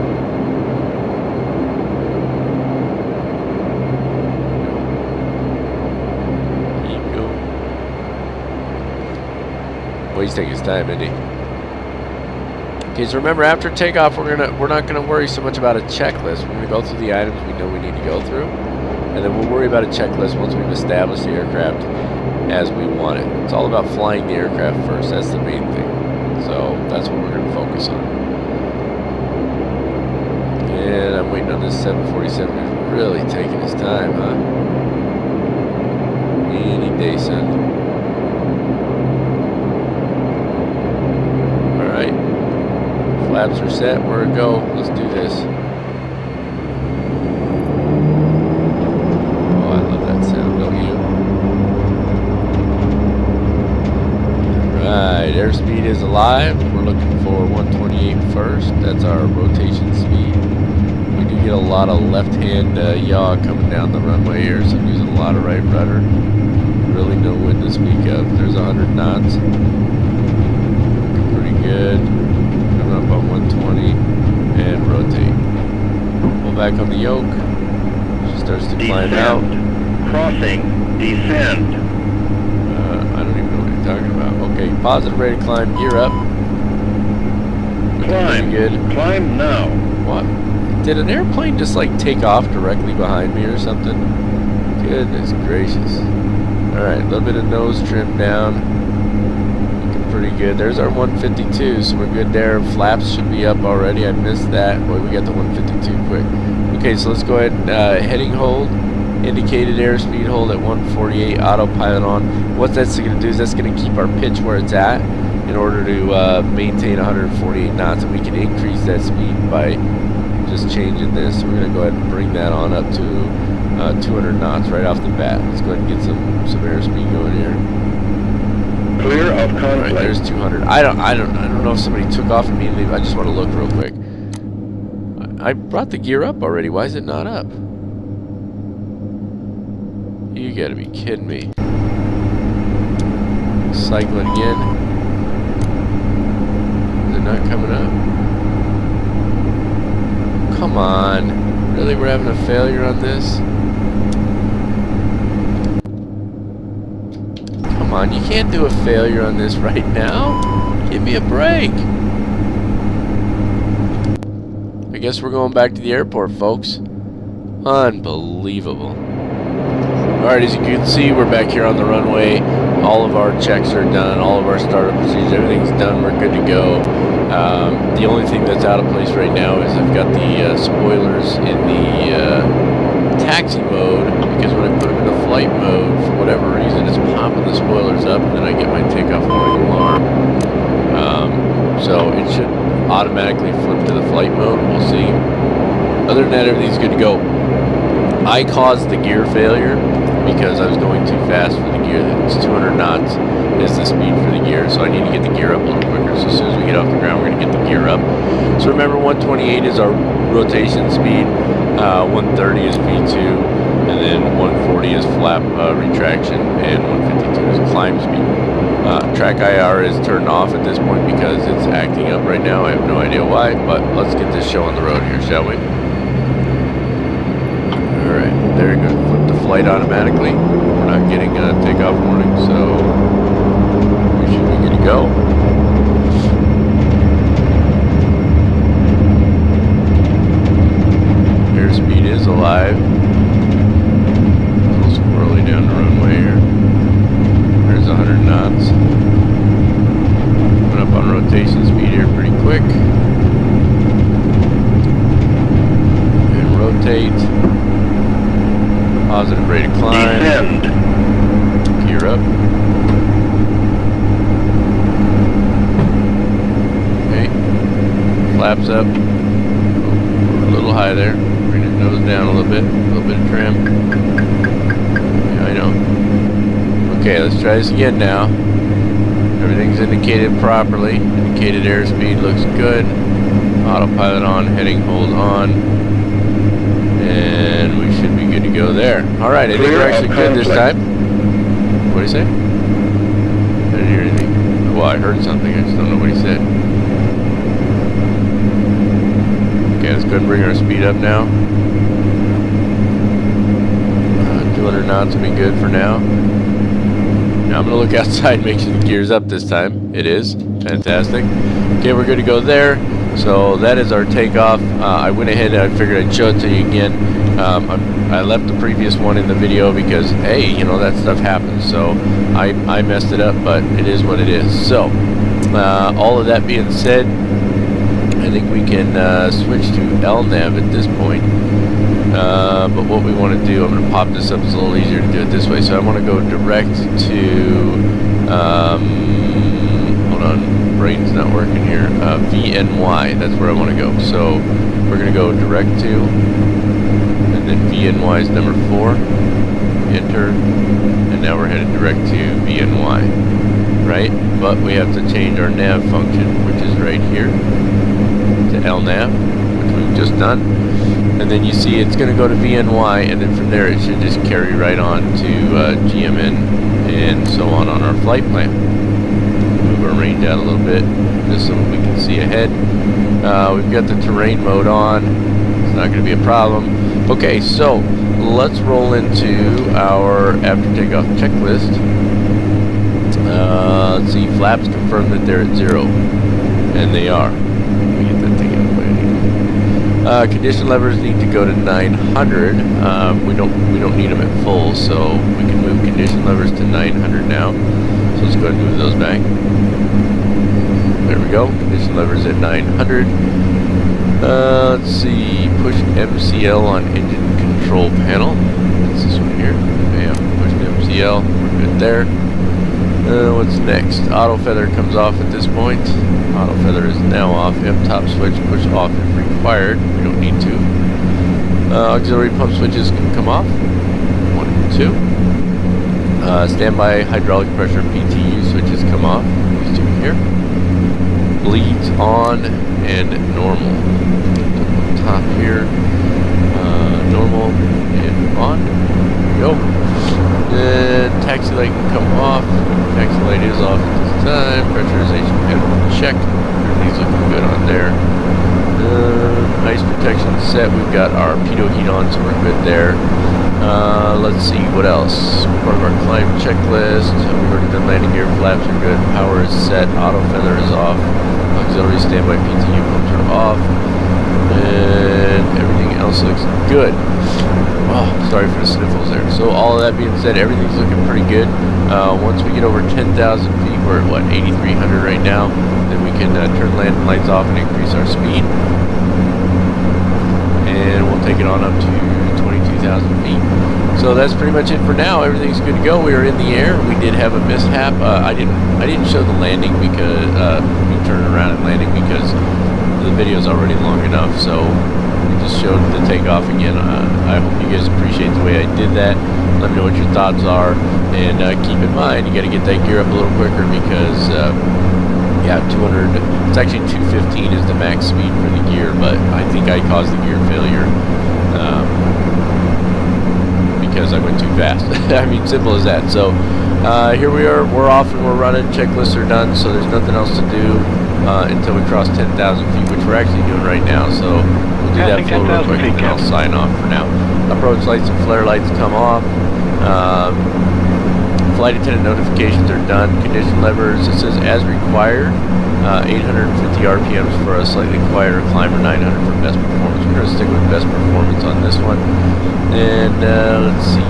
Well, he's taking his time, isn't he? Okay, so remember, after takeoff, we're not gonna worry so much about a checklist. We're gonna go through the items we know we need to go through, and then we'll worry about a checklist once we've established the aircraft as we want it. It's all about flying the aircraft first. That's the main thing. So that's what we're gonna focus on. And I'm waiting on this 747. He's really taking his time, huh? day, son. Alright. Flaps are set. We're a go. Let's do this. Oh, I love that sound, don't you? Alright, airspeed is alive. We're looking for 128 first. That's our rotation speed. We do get a lot of left-hand yaw coming down the runway here, so I'm using a lot of right rudder. Really no wind to speak of. There's 100 knots. Looking pretty good. Coming up on 120 and rotate. Pull back on the yoke. She starts to climb out. Crossing, descend. I don't even know what you're talking about. Okay, positive rate of climb, gear up. Looking Climb. pretty good. Climb now. What? Did an airplane just like take off directly behind me or something? Goodness gracious. Alright, a little bit of nose trim down. Looking pretty good. There's our 152, so we're good there. Flaps should be up already. I missed that. Boy, we got the 152 quick. Okay, so let's go ahead and heading hold. Indicated airspeed hold at 148, autopilot on. What that's going to do is that's going to keep our pitch where it's at in order to maintain 148 knots, and we can increase that speed by just changing this. So we're going to go ahead and bring that on up to 200 knots right off the bat. Let's go ahead and get some airspeed going here. Clear of conflict. All right, there's 200. I don't know if somebody took off immediately. I just want to look real quick. I brought the gear up already. Why is it not up? You gotta be kidding me. Cycle it again. Is it not coming up? Come on. Really, we're having a failure on this? Come on, you can't do a failure on this right now. Give me a break. I guess we're going back to the airport, folks. Unbelievable. Alright, as you can see, we're back here on the runway. All of our checks are done, all of our startup procedures, everything's done, we're good to go. The only thing that's out of place right now is I've got the spoilers in the taxi mode, because when I put them in the flight mode, for whatever reason, it's popping the spoilers up, and then I get my takeoff warning alarm. So it should automatically flip to the flight mode, we'll see. Other than that, everything's good to go. I caused the gear failure because I was going too fast for the gear. It's 200 knots is the speed for the gear, so I need to get the gear up a little quicker. So as soon as we get off the ground, we're going to get the gear up. So remember, 128 is our rotation speed, 130 is V2, and then 140 is flap retraction, and 152 is climb speed. Track IR is turned off at this point because it's acting up right now. I have no idea why, but let's get this show on the road here, shall we? Alright, there you go. Flip the flight automatically. We're not getting a takeoff warning, so we should be good to go. Airspeed is alive. A little squirrely down the runway here. There's 100 knots. Coming up on rotation speed here pretty quick. And rotate. Positive rate of climb. Descend. Gear up. Okay. Flaps up. Oh, a little high there. Bring it nose down a little bit. A little bit of trim. Yeah, I know. Okay, let's try this again now. Everything's indicated properly. Indicated airspeed looks good. Autopilot on. Heading hold on. And we should be good to go there. Alright, I think we're actually good this time. What did he say? I didn't hear anything. Well, I heard something, I just don't know what he said. Okay, let's go ahead and bring our speed up now. 200 knots will be good for now. Now I'm going to look outside and make sure the gear's up this time. It is. Fantastic. Okay, we're good to go there. So that is our takeoff. I went ahead and I figured I'd show it to you again. I left the previous one in the video because, hey, you know, that stuff happens. So I messed it up, but it is what it is. So all of that being said, I think we can switch to LNAV at this point. But what we want to do, I'm going to pop this up. It's a little easier to do it this way. So I want to go direct to, hold on, brain's not working here. VNY, that's where I want to go. So we're going to go direct to, and then VNY is number 4. Enter, and now we're headed direct to VNY, right? But we have to change our nav function, which is right here, to LNAV, which we've just done. And then you see it's going to go to VNY, and then from there it should just carry right on to GMN and so on our flight plan. Move our range out a little bit just so we can see ahead. We've got the terrain mode on. It's not going to be a problem. Okay, so let's roll into our after takeoff checklist. Let's see, flaps confirm that they're at 0, and they are. Let me get that thing out of the way. Condition levers need to go to 900. We don't need them at full, so we can move condition levers to 900 now. So let's go ahead and move those back. There we go. Condition levers at 900. Let's see, push MCL on engine control panel. That's this one here. Bam, push MCL. We're good there. What's next? Auto feather comes off at this point. Auto feather is now off. M-top switch push off if required. We don't need to. Auxiliary pump switches can come off. 1 and 2. Standby hydraulic pressure PTU switches come off. These 2 here. Bleeds on and normal. Top here. Normal and on. There we go. Then taxi light can come off. Taxi light is off at this time. Pressurization panel check. Everything's looking good on there. Ice protection set. We've got our pitot heat on, so we're good there. Let's see what else. Part of our climb checklist. We've already done landing gear. Flaps are good. Power is set. Auto feather is off. Auxiliary standby PTU pumps are off. And everything else looks good. Oh, sorry for the sniffles there. So all of that being said, everything's looking pretty good. Once we get over 10,000 feet, we're at what, 8,300 right now. Then we can turn landing lights off and increase our speed. And we'll take it on up to 22,000 feet. So that's pretty much it for now. Everything's good to go. We are in the air. We did have a mishap. I didn't show the landing because we turned around and landing because the video is already long enough. So we just showed the takeoff again. I hope you guys appreciate the way I did that. Let me know what your thoughts are, and keep in mind you got to get that gear up a little quicker because yeah, 200. It's actually 215 is the max speed for the gear, but I think I caused the gear failure because I went too fast. I mean, simple as that. So here we are. We're off and we're running. Checklists are done, so there's nothing else to do until we cross 10,000 feet, which we're actually doing right now. So we'll do that flow real quick, and then I'll sign off for now. Approach lights and flare lights come off. Flight attendant notifications are done. Condition levers, it says as required. 850 RPMs for a slightly quieter climber, 900 for best performance. We're going to stick with best performance on this one. And let's see.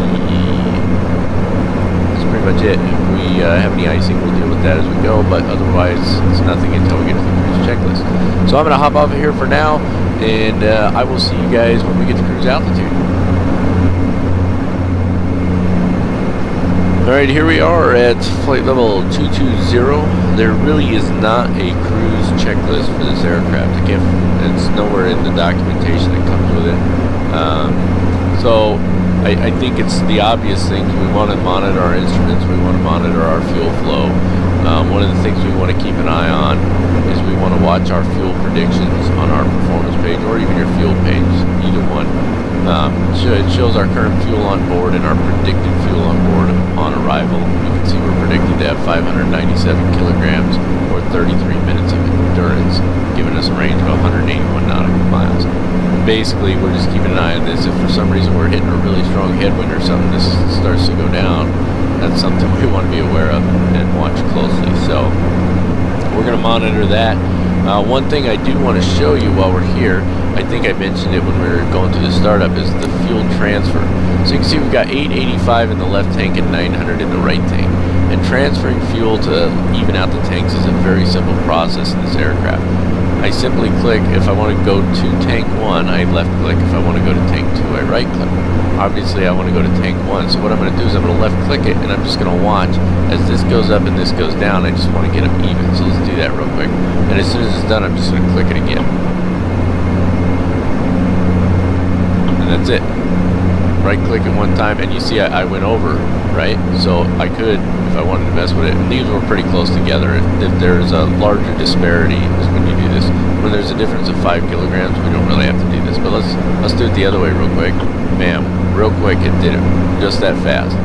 That's pretty much it. If we have any icing, we'll deal with that as we go. But otherwise, it's nothing until we get to the cruise checklist. So I'm going to hop off of here for now. And I will see you guys when we get to cruise altitude. Alright, here we are at flight level 220. There really is not a cruise checklist for this aircraft. It's nowhere in the documentation that comes with it. So I think it's the obvious things. We want to monitor our instruments. We want to monitor our fuel flow. One of the things we want to keep an eye on is we want to watch our fuel predictions on our performance page or even your fuel page, either one. It shows our current fuel on board and our predicted fuel on board upon arrival. You can see we're predicted to have 597 kilograms or 33 minutes of endurance, giving us a range of 181 nautical miles. Basically, we're just keeping an eye on this. If for some reason we're hitting a really strong headwind or something, this starts to go down, that's something we want to be aware of and watch closely. So we're going to monitor that. One thing I do want to show you while we're here, I think I mentioned it when we were going through the startup, is the fuel transfer. So you can see we've got 885 in the left tank and 900 in the right tank. And transferring fuel to even out the tanks is a very simple process in this aircraft. I simply click. If I want to go to tank 1, I left click. If I want to go to tank 2, I right click. Obviously I want to go to tank 1, so what I'm going to do is I'm going to left click it, and I'm just going to watch as this goes up and this goes down. I just want to get them even, so let's do that real quick. And as soon as it's done, I'm just going to click it again. And that's it. Right click it one time, and you see I went over, right? So I could, if I wanted to mess with it, and these were pretty close together. If there's a larger disparity is when you do this. When there's a difference of 5 kilograms, we don't really have to do this. But let's do it the other way real quick. Bam, real quick, it did it just that fast.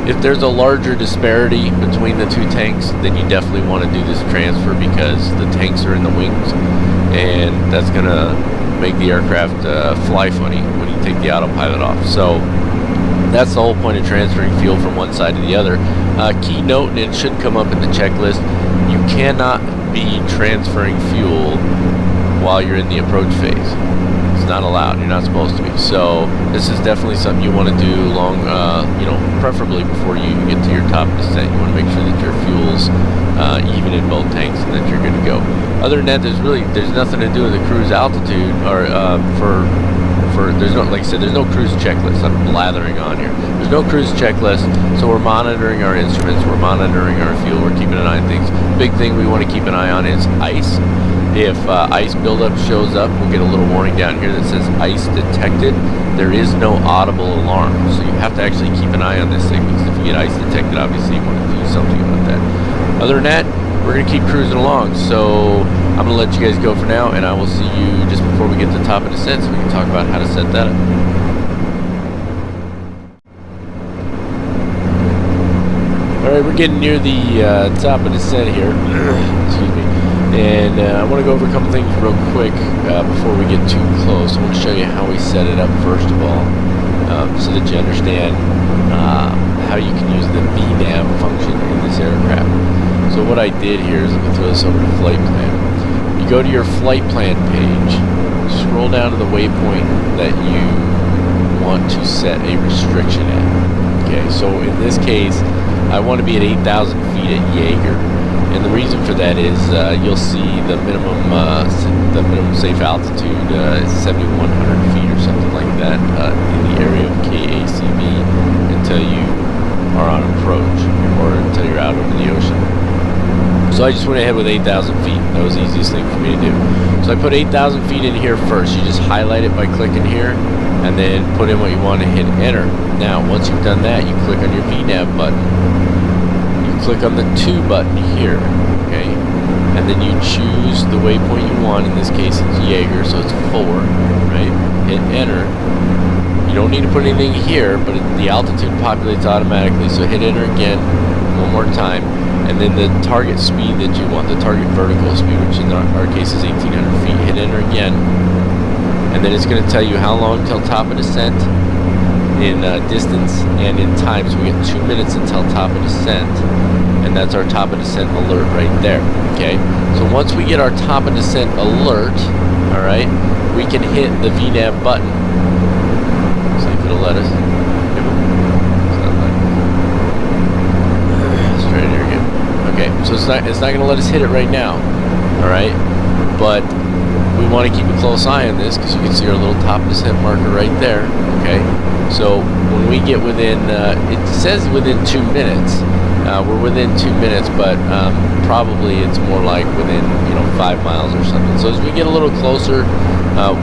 If there's a larger disparity between the two tanks, then you definitely want to do this transfer, because the tanks are in the wings, and that's gonna make the aircraft fly funny when you take the autopilot off. So that's the whole point of transferring fuel from one side to the other. Key note, and it should come up in the checklist, you cannot be transferring fuel while you're in the approach phase. It's not allowed. You're not supposed to be. So this is definitely something you want to do long, preferably before you get to your top descent. You want to make sure that your fuel's even in both tanks, and that you're good to go. Other than that, there's nothing to do with the cruise altitude, or there's no, like I said, there's no cruise checklist. I'm blathering on here. There's no cruise checklist, so we're monitoring our instruments, we're monitoring our fuel, we're keeping an eye on things. Big thing we want to keep an eye on is ice. If ice buildup shows up, we'll get a little warning down here that says ice detected. There is no audible alarm, so you have to actually keep an eye on this thing, because if you get ice detected, obviously you want to do something about that. Other than that, we're going to keep cruising along, so I'm going to let you guys go for now, and I will see you just before we get to the top of the descent, so we can talk about how to set that up. Alright, we're getting near the top of the descent here. Excuse me. And I want to go over a couple things real quick before we get too close. I want to show you how we set it up first of all, so that you understand how you can use the VNAV function in this aircraft. So what I did here is, let me throw this over to flight plan. You go to your flight plan page, scroll down to the waypoint that you want to set a restriction at. Okay, so in this case, I want to be at 8,000 feet at Jaeger. And the reason for that is you'll see the minimum safe altitude is 7,100 feet or something like that in the area of KACB until you are on approach, or until you're out over the ocean. So I just went ahead with 8,000 feet. That was the easiest thing for me to do. So I put 8,000 feet in here first. You just highlight it by clicking here, and then put in what you want to hit enter. Now, once you've done that, you click on your VNAV button. Click on the 2 button here, okay, and then you choose the waypoint you want. In this case, it's Jaeger, so it's 4, right? Hit enter. You don't need to put anything here, but the altitude populates automatically, so hit enter again one more time, and then the target speed that you want, the target vertical speed, which in our case is 1,800 feet, hit enter again, and then it's going to tell you how long till top of descent in distance and in time. So we get 2 minutes until top of descent, and that's our top of descent alert right there. Okay, so once we get our top of descent alert, all right, we can hit the VNAV button. See if it'll let us. Straight here again. Okay, so it's not going to let us hit it right now. All right, but we want to keep a close eye on this, because you can see our little top descent marker right there. Okay, so when we get within, it says within 2 minutes. We're within 2 minutes, but probably it's more like within 5 miles or something. So as we get a little closer,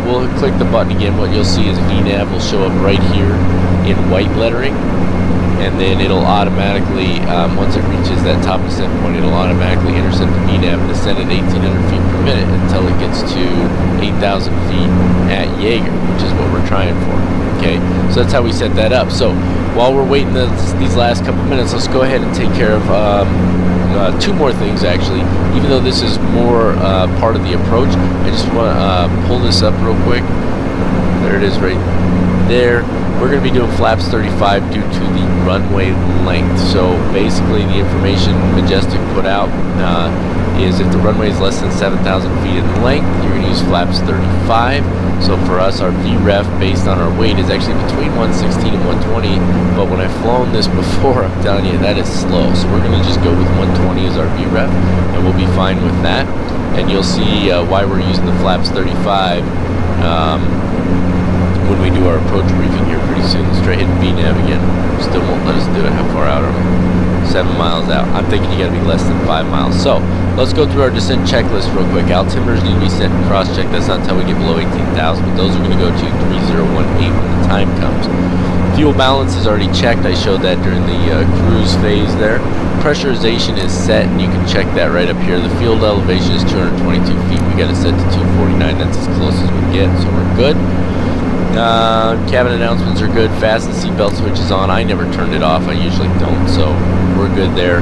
we'll click the button again. What you'll see is VNAV will show up right here in white lettering, and then it'll automatically, once it reaches that top descent point, it'll automatically intercept the VNAV and descend at 1,800 feet per minute until it gets to 8,000 feet at Jaeger, which is what we're trying for. Okay, so that's how we set that up. So while we're waiting these last couple minutes, let's go ahead and take care of 2 more things actually. Even though this is more part of the approach, I just want to pull this up real quick. There it is right there. We're going to be doing flaps 35 due to the runway length. So basically the information Majestic put out is if the runway is less than 7,000 feet in length, you're going to use flaps 35. So for us, our VREF based on our weight is actually between 116 and 120, but when I've flown this before, I'm telling you, that is slow. So we're going to just go with 120 as our VREF, and we'll be fine with that. And you'll see why we're using the flaps 35 when we do our approach briefing here pretty soon. Let's try hitting VNAV again. Still won't let us do it. How far out are we? 7 miles out. I'm thinking you gotta be less than 5 miles. So let's go through our descent checklist real quick. Altimeters need to be set and cross-checked. That's not until we get below 18,000, but those are gonna go to 3018 when the time comes. Fuel balance is already checked. I showed that during the cruise phase there. Pressurization is set, and you can check that right up here. The field elevation is 222 feet. We got it set to 249. That's as close as we get, so we're good. Cabin announcements are good. Fasten seatbelt switch is on. I never turned it off. I usually don't, so we're good there.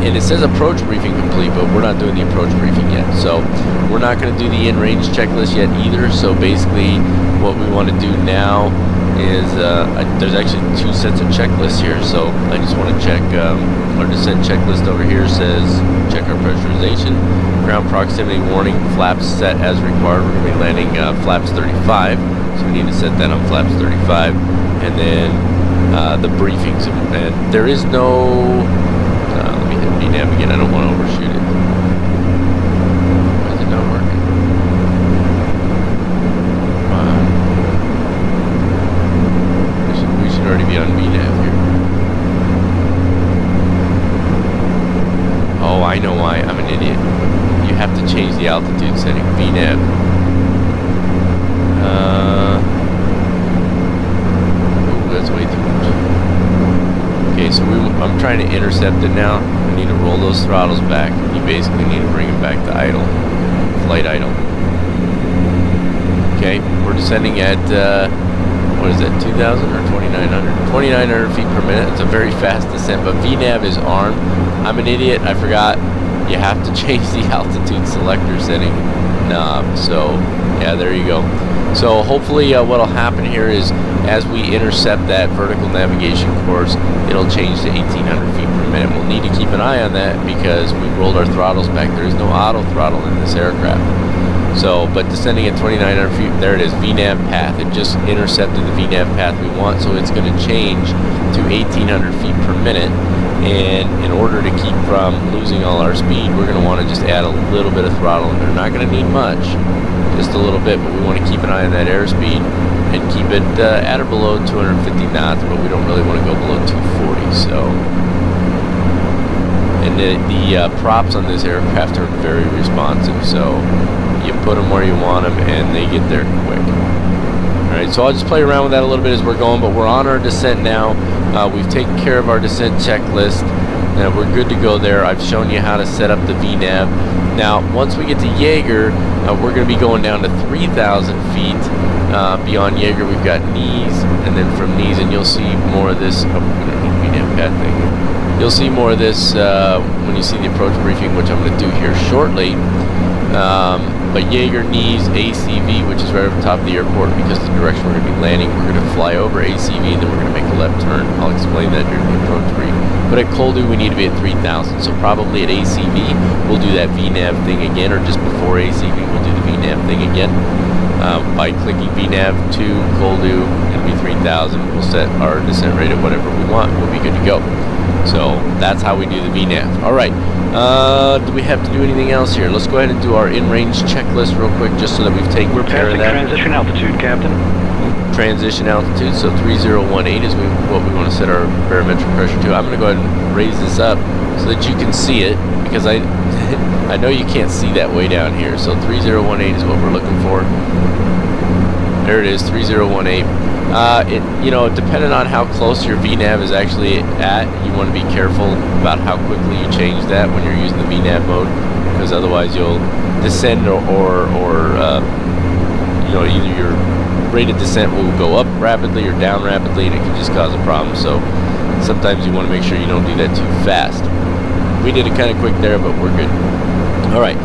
And it says approach briefing complete, but we're not doing the approach briefing yet. So we're not going to do the in-range checklist yet either. So basically what we want to do now is there's actually 2 sets of checklists here. So I just want to check our descent checklist over here says check our pressurization. Ground proximity warning, flaps set as required. We're going to be landing flaps 35. So we need to set that on flaps 35, and then the briefings. And there is no. Let me hit VNAV again. I don't want to overshoot it. Why is it not working? We should already be on VNAV here. Oh, I know why. I'm an idiot. You have to change the altitude setting. VNAV. That's way too much. Okay, so I'm trying to intercept it now. I need to roll those throttles back. You basically need to bring them back to idle, flight idle. Okay, we're descending at what is that, 2,000 or 2,900? 2,900 feet per minute. It's a very fast descent, but VNAV is armed. I'm an idiot. I forgot. You have to change the altitude selector setting knob. So yeah, there you go. So hopefully what'll happen here is as we intercept that vertical navigation course, it'll change to 1,800 feet per minute. We'll need to keep an eye on that because we rolled our throttles back. There is no auto throttle in this aircraft. So, but descending at 2,900 feet, there it is, VNAV path. It just intercepted the VNAV path we want, so it's going to change to 1,800 feet per minute. And in order to keep from losing all our speed, we're going to want to just add a little bit of throttle in there. Not going to need much, just a little bit, but we want to keep an eye on that airspeed and keep it at or below 250 knots, but we don't really want to go below 240. So, and the props on this aircraft are very responsive, so you put them where you want them and they get there quick. Alright, so I'll just play around with that a little bit as we're going, but we're on our descent now. We've taken care of our descent checklist. We're good to go there. I've shown you how to set up the VNAV. Now, once we get to Jaeger, we're going to be going down to 3,000 feet. Beyond Jaeger, we've got knees, and then from knees, and you'll see more of this. Oh, VNAV pad thing. You'll see more of this when you see the approach briefing, which I'm going to do here shortly. But Jaeger, knees, ACV, which is right over the top of the airport, because the direction we're going to be landing, we're going to fly over ACV, and then we're going to make a left turn. I'll explain that during the approach brief. But at Coldu, we need to be at 3,000. So probably at ACV, we'll do that VNAV thing again, or just before ACV, we'll do the VNAV thing again. By clicking VNAV to Coldu, it'll be 3,000. We'll set our descent rate at whatever we want. We'll be good to go. So that's how we do the VNAV. All right. Do we have to do anything else here? Let's go ahead and do our in-range checklist real quick, just so that we've taken care of that. Transition altitude, Captain. Transition altitude, so 3018 is what we want to set our barometric pressure to. I'm going to go ahead and raise this up so that you can see it, because I I know you can't see that way down here. So 3018 is what we're looking for. There it is, 3018. You know, depending on how close your VNAV is actually at, you want to be careful about how quickly you change that when you're using the VNAV mode, because otherwise you'll descend or you know, either your rated descent will go up rapidly or down rapidly, and it can just cause a problem. So sometimes you want to make sure you don't do that too fast. We did it kind of quick there, but we're good. All right.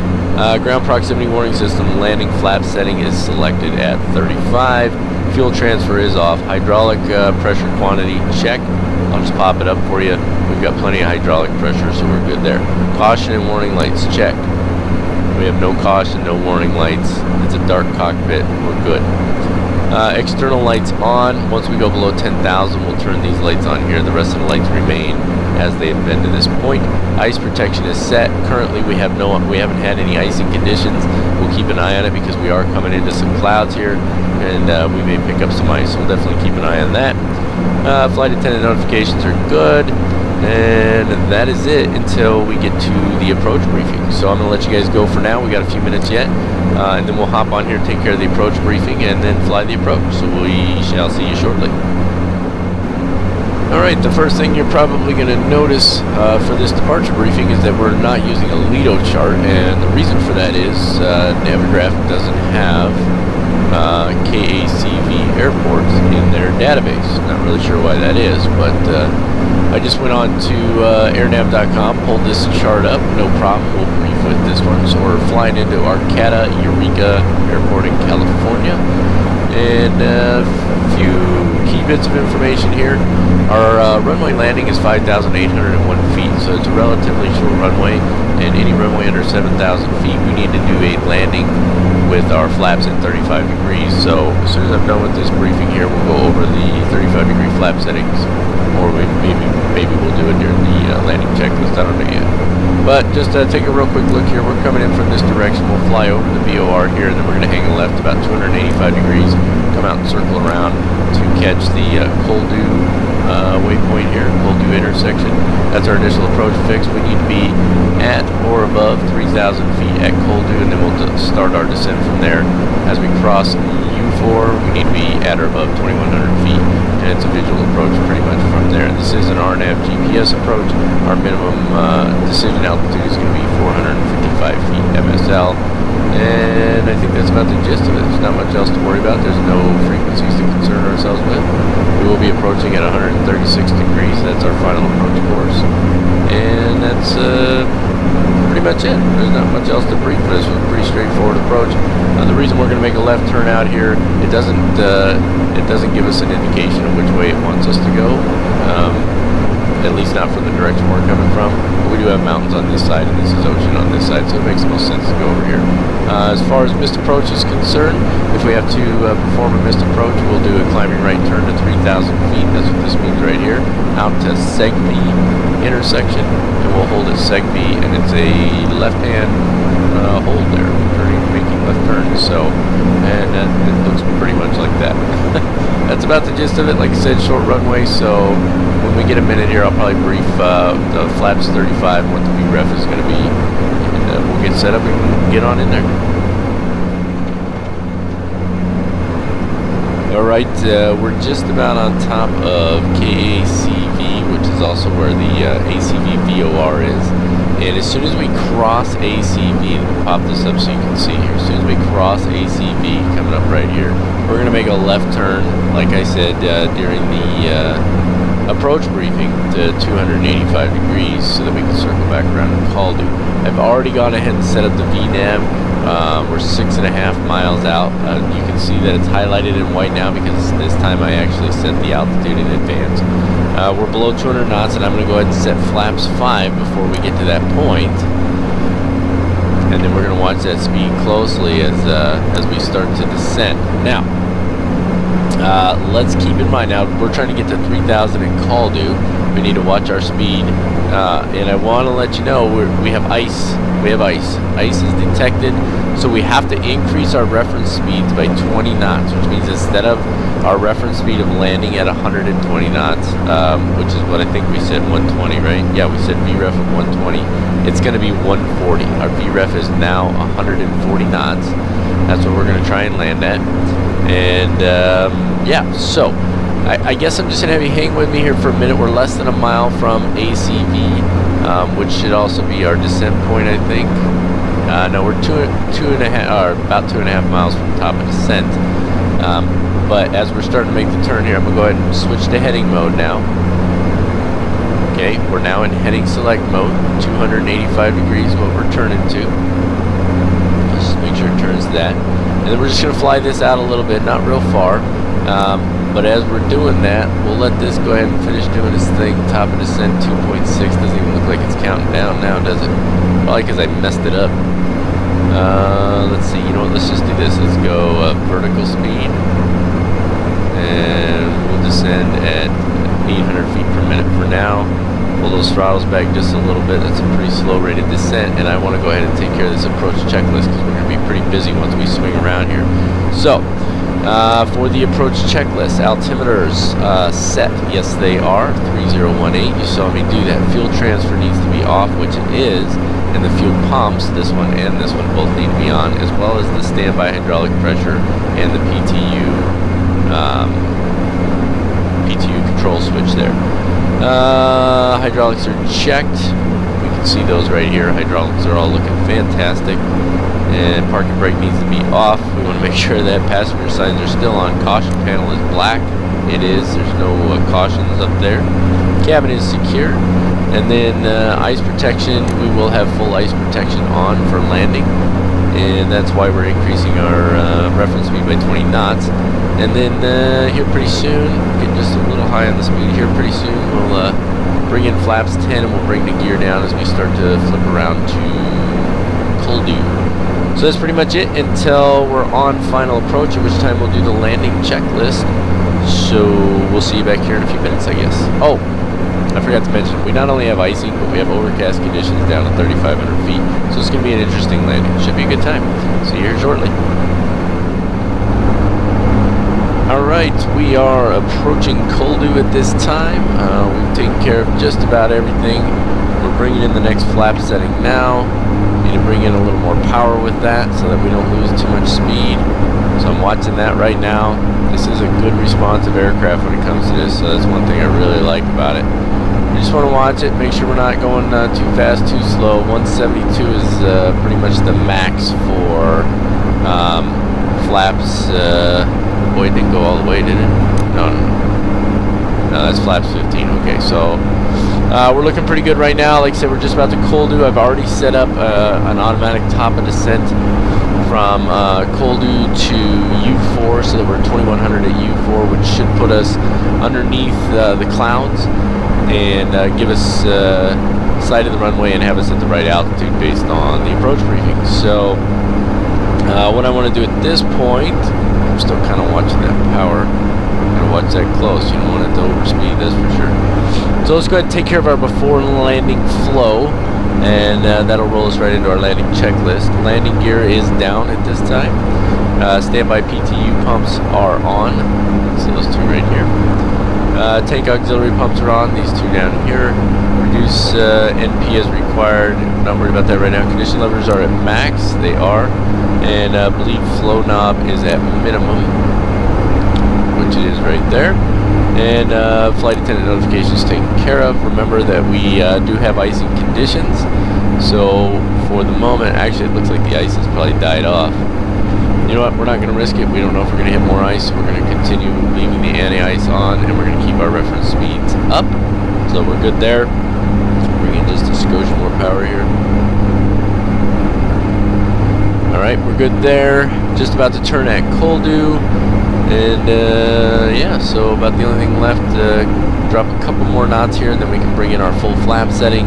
Ground proximity warning system landing flap setting is selected at 35. Fuel transfer is off. Hydraulic pressure quantity check. I'll I'll just pop it up for you. We've got plenty of hydraulic pressure, so we're good there. Caution and warning lights, check. We have no caution, no warning lights. It's a dark cockpit, we're good. External lights on. Once we go below 10,000, we'll turn these lights on here. The rest of the lights remain as they have been to this point. Ice protection is set. Currently, we haven't had any icing conditions. We'll keep an eye on it because we are coming into some clouds here, and we may pick up some ice. So we'll definitely keep an eye on that. Flight attendant notifications are good. And that is it until we get to the approach briefing. So I'm going to let you guys go for now. We got a few minutes yet. And then we'll hop on here, take care of the approach briefing, and then fly the approach. So we shall see you shortly. Alright, the first thing you're probably going to notice for this departure briefing is that we're not using a Lido chart. And the reason for that is Navigraph doesn't have KACV airports in their database. Not really sure why that is, but I just went on to airnav.com, pulled this chart up, no problem, we'll brief with this one. So we're flying into Arcata Eureka Airport in California. And a few key bits of information here. Our runway landing is 5,801 feet, so it's a relatively short runway, and any runway under 7,000 feet, we need to do a landing with our flaps at 35 degrees. So as soon as I'm done with this briefing here, we'll go over the 35-degree flap settings, or maybe we'll do it during the landing checklist. I don't know yet. But just take a real quick look here. We're coming in from this direction. We'll fly over the VOR here, and then we're going to hang a left about 285 degrees, come out and circle around to catch the Coldu waypoint here, Coldu intersection. That's our initial approach fix. We need to be at or above 3,000 feet at Coldu, and then we'll start our descent from there. As we cross Q4, we need to be at or above 2,100 feet, and it's a visual approach pretty much from there. This is an RNAV GPS approach. Our minimum decision altitude is going to be 455 feet MSL, and I think that's about the gist of it. There's not much else to worry about. There's no frequencies to concern ourselves with. We will be approaching at 136 degrees. That's our final approach course, and that's pretty much it. There's not much else to brief for this. It's a pretty straightforward approach. The reason we're going to make a left turn out here, it doesn't give us an indication of which way it wants us to go. At least not from the direction we're coming from. But we do have mountains on this side, and this is ocean on this side, so it makes the most sense to go over here. As far as missed approach is concerned, if we have to perform a missed approach, we'll do a climbing right turn to 3,000 feet. That's what this means right here. Out to Segby intersection, and we'll hold at Segby, and it's a left-hand hold there, making left turns. So, and it looks pretty much like that. That's about the gist of it. Like I said, short runway, so when we get a minute here, I'll probably brief the flaps 35 and what the VREF is going to be, and we'll get set up and get on in there. Alright, we're just about on top of KACV, which is also where the ACV VOR is. And as soon as we cross ACV, we'll pop this up so you can see here. As soon as we cross ACV, coming up right here, we're going to make a left turn, like I said, during the approach briefing to 285 degrees so that we can circle back around and Caldu. I've already gone ahead and set up the VNAV. We're 6.5 miles out. You can see that it's highlighted in white now because this time I actually set the altitude in advance. We're below 200 knots, and I'm going to go ahead and set flaps 5 before we get to that point. And then we're going to watch that speed closely as we start to descend. Now, let's keep in mind, now we're trying to get to 3,000 in Caldu. We need to watch our speed. And I want to let you know we have ice. We have ice. Ice is detected, so we have to increase our reference speeds by 20 knots, which means instead of our reference speed of landing at 120 knots, which is what I think we said 120, right? Yeah, we said VREF of 120. It's going to be 140. Our VREF is now 140 knots. That's what we're going to try and land at. And yeah, so I guess I'm just going to have you hang with me here for a minute. We're less than a mile from ACV, which should also be our descent point, I think. No, we're about 2.5 miles from the top of descent. But as we're starting to make the turn here, I'm going to go ahead and switch to heading mode now. Okay, we're now in heading select mode. 285 degrees is what we're turning to. Let's just make sure it turns to that. And then we're just going to fly this out a little bit, not real far. But as we're doing that, we'll let this go ahead and finish doing its thing. Top of descent 2.6. Doesn't even look like it's counting down now, does it? Probably because I messed it up. Let's see. You know what? Let's just do this. Let's go vertical speed. And we'll descend at 800 feet per minute for now. Pull those throttles back just a little bit. That's a pretty slow rate of descent, and I want to go ahead and take care of this approach checklist because we're going to be pretty busy once we swing around here. So, for the approach checklist, altimeters set. Yes, they are 3018. You saw me do that. Fuel transfer needs to be off, which it is, and the fuel pumps, this one and this one, both need to be on, as well as the standby hydraulic pressure and the PTU control switch there. Hydraulics are checked. We can see those right here. Hydraulics are all looking fantastic. And parking brake needs to be off. We want to make sure that passenger signs are still on. Caution panel is black. It is. There's no cautions up there. Cabin is secure. And then ice protection. We will have full ice protection on for landing. And that's why we're increasing our reference speed by 20 knots. And then here pretty soon, get just a little high on the speed here, pretty soon we'll bring in flaps 10 and we'll bring the gear down as we start to flip around to Coldu. So that's pretty much it until we're on final approach, at which time we'll do the landing checklist. So we'll see you back here in a few minutes, I guess. Oh, I forgot to mention, we not only have icing, but we have overcast conditions down at 3,500 feet. So it's going to be an interesting landing. Should be a good time. See you here shortly. Alright, we are approaching Coldu at this time. We've taken care of just about everything. We're bringing in the next flap setting now. Need to bring in a little more power with that so that we don't lose too much speed. So I'm watching that right now. This is a good responsive aircraft when it comes to this, so that's one thing I really like about it. We just want to watch it, make sure we're not going too fast, too slow. 172 is pretty much the max for flaps. Boy, it didn't go all the way, did it? No, that's flaps 15. Okay, so we're looking pretty good right now. Like I said, we're just about to Coldu. I've already set up an automatic top of descent from Coldu to U4, so that we're 2100 at U4, which should put us underneath the clouds and give us sight of the runway and have us at the right altitude based on the approach briefing. So what I want to do at this point, I'm still kind of watching that power. Gotta watch that close. You don't want it to overspeed, that's for sure. So let's go ahead and take care of our before landing flow, and that'll roll us right into our landing checklist. Landing gear is down at this time. Standby PTU pumps are on. See those two right here. Tank auxiliary pumps are on. These two down here. Reduce NP as required. I'm not worried about that right now. Condition levers are at max. They are. And bleed flow knob is at minimum, which it is right there. And flight attendant notifications taken care of. Remember that we do have icing conditions. So for the moment, actually it looks like the ice has probably died off. You know what, we're not going to risk it. We don't know if we're going to hit more ice. We're going to continue leaving the anti-ice on, and we're going to keep our reference speeds up. So we're good there. Bring in just a skosh more power here. Alright, we're good there. Just about to turn at Coldu. And yeah, so about the only thing left, drop a couple more knots here, and then we can bring in our full flap setting,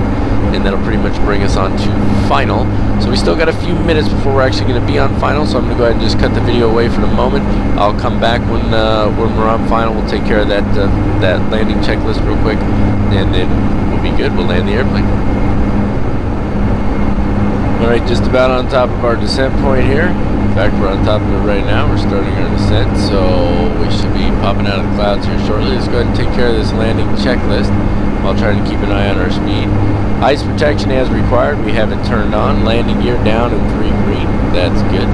and that'll pretty much bring us on to final. So we still got a few minutes before we're actually going to be on final, so I'm going to go ahead and just cut the video away for the moment. I'll come back when we're on final. We'll take care of that that landing checklist real quick, and then we'll be good. We'll land the airplane. Alright, just about on top of our descent point here. In fact, we're on top of it right now. We're starting our descent, so we should be popping out of the clouds here shortly. Let's go ahead and take care of this landing checklist while trying to keep an eye on our speed. Ice protection as required. We have it turned on. Landing gear down and 3 green. That's good.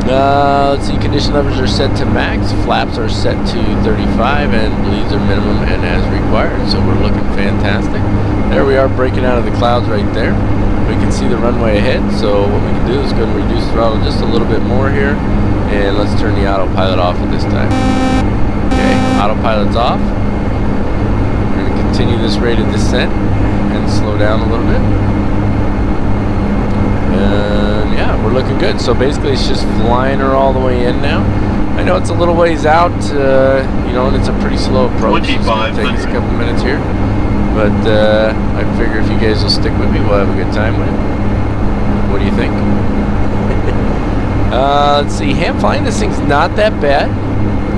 Let's see, condition levers are set to max. Flaps are set to 35, and bleeds are minimum and as required. So we're looking fantastic. There we are, breaking out of the clouds right there. We can see the runway ahead, so what we can do is go and reduce throttle just a little bit more here, and let's turn the autopilot off at this time. Okay, autopilot's off. We're going to continue this rate of descent and slow down a little bit. And yeah, we're looking good. So basically it's just flying her all the way in now. I know it's a little ways out, you know, and it's a pretty slow approach. It's going to take us a couple minutes here. But I figure if you guys will stick with me, we'll have a good time with it. What do you think? Let's see. Ham flying this thing's not that bad.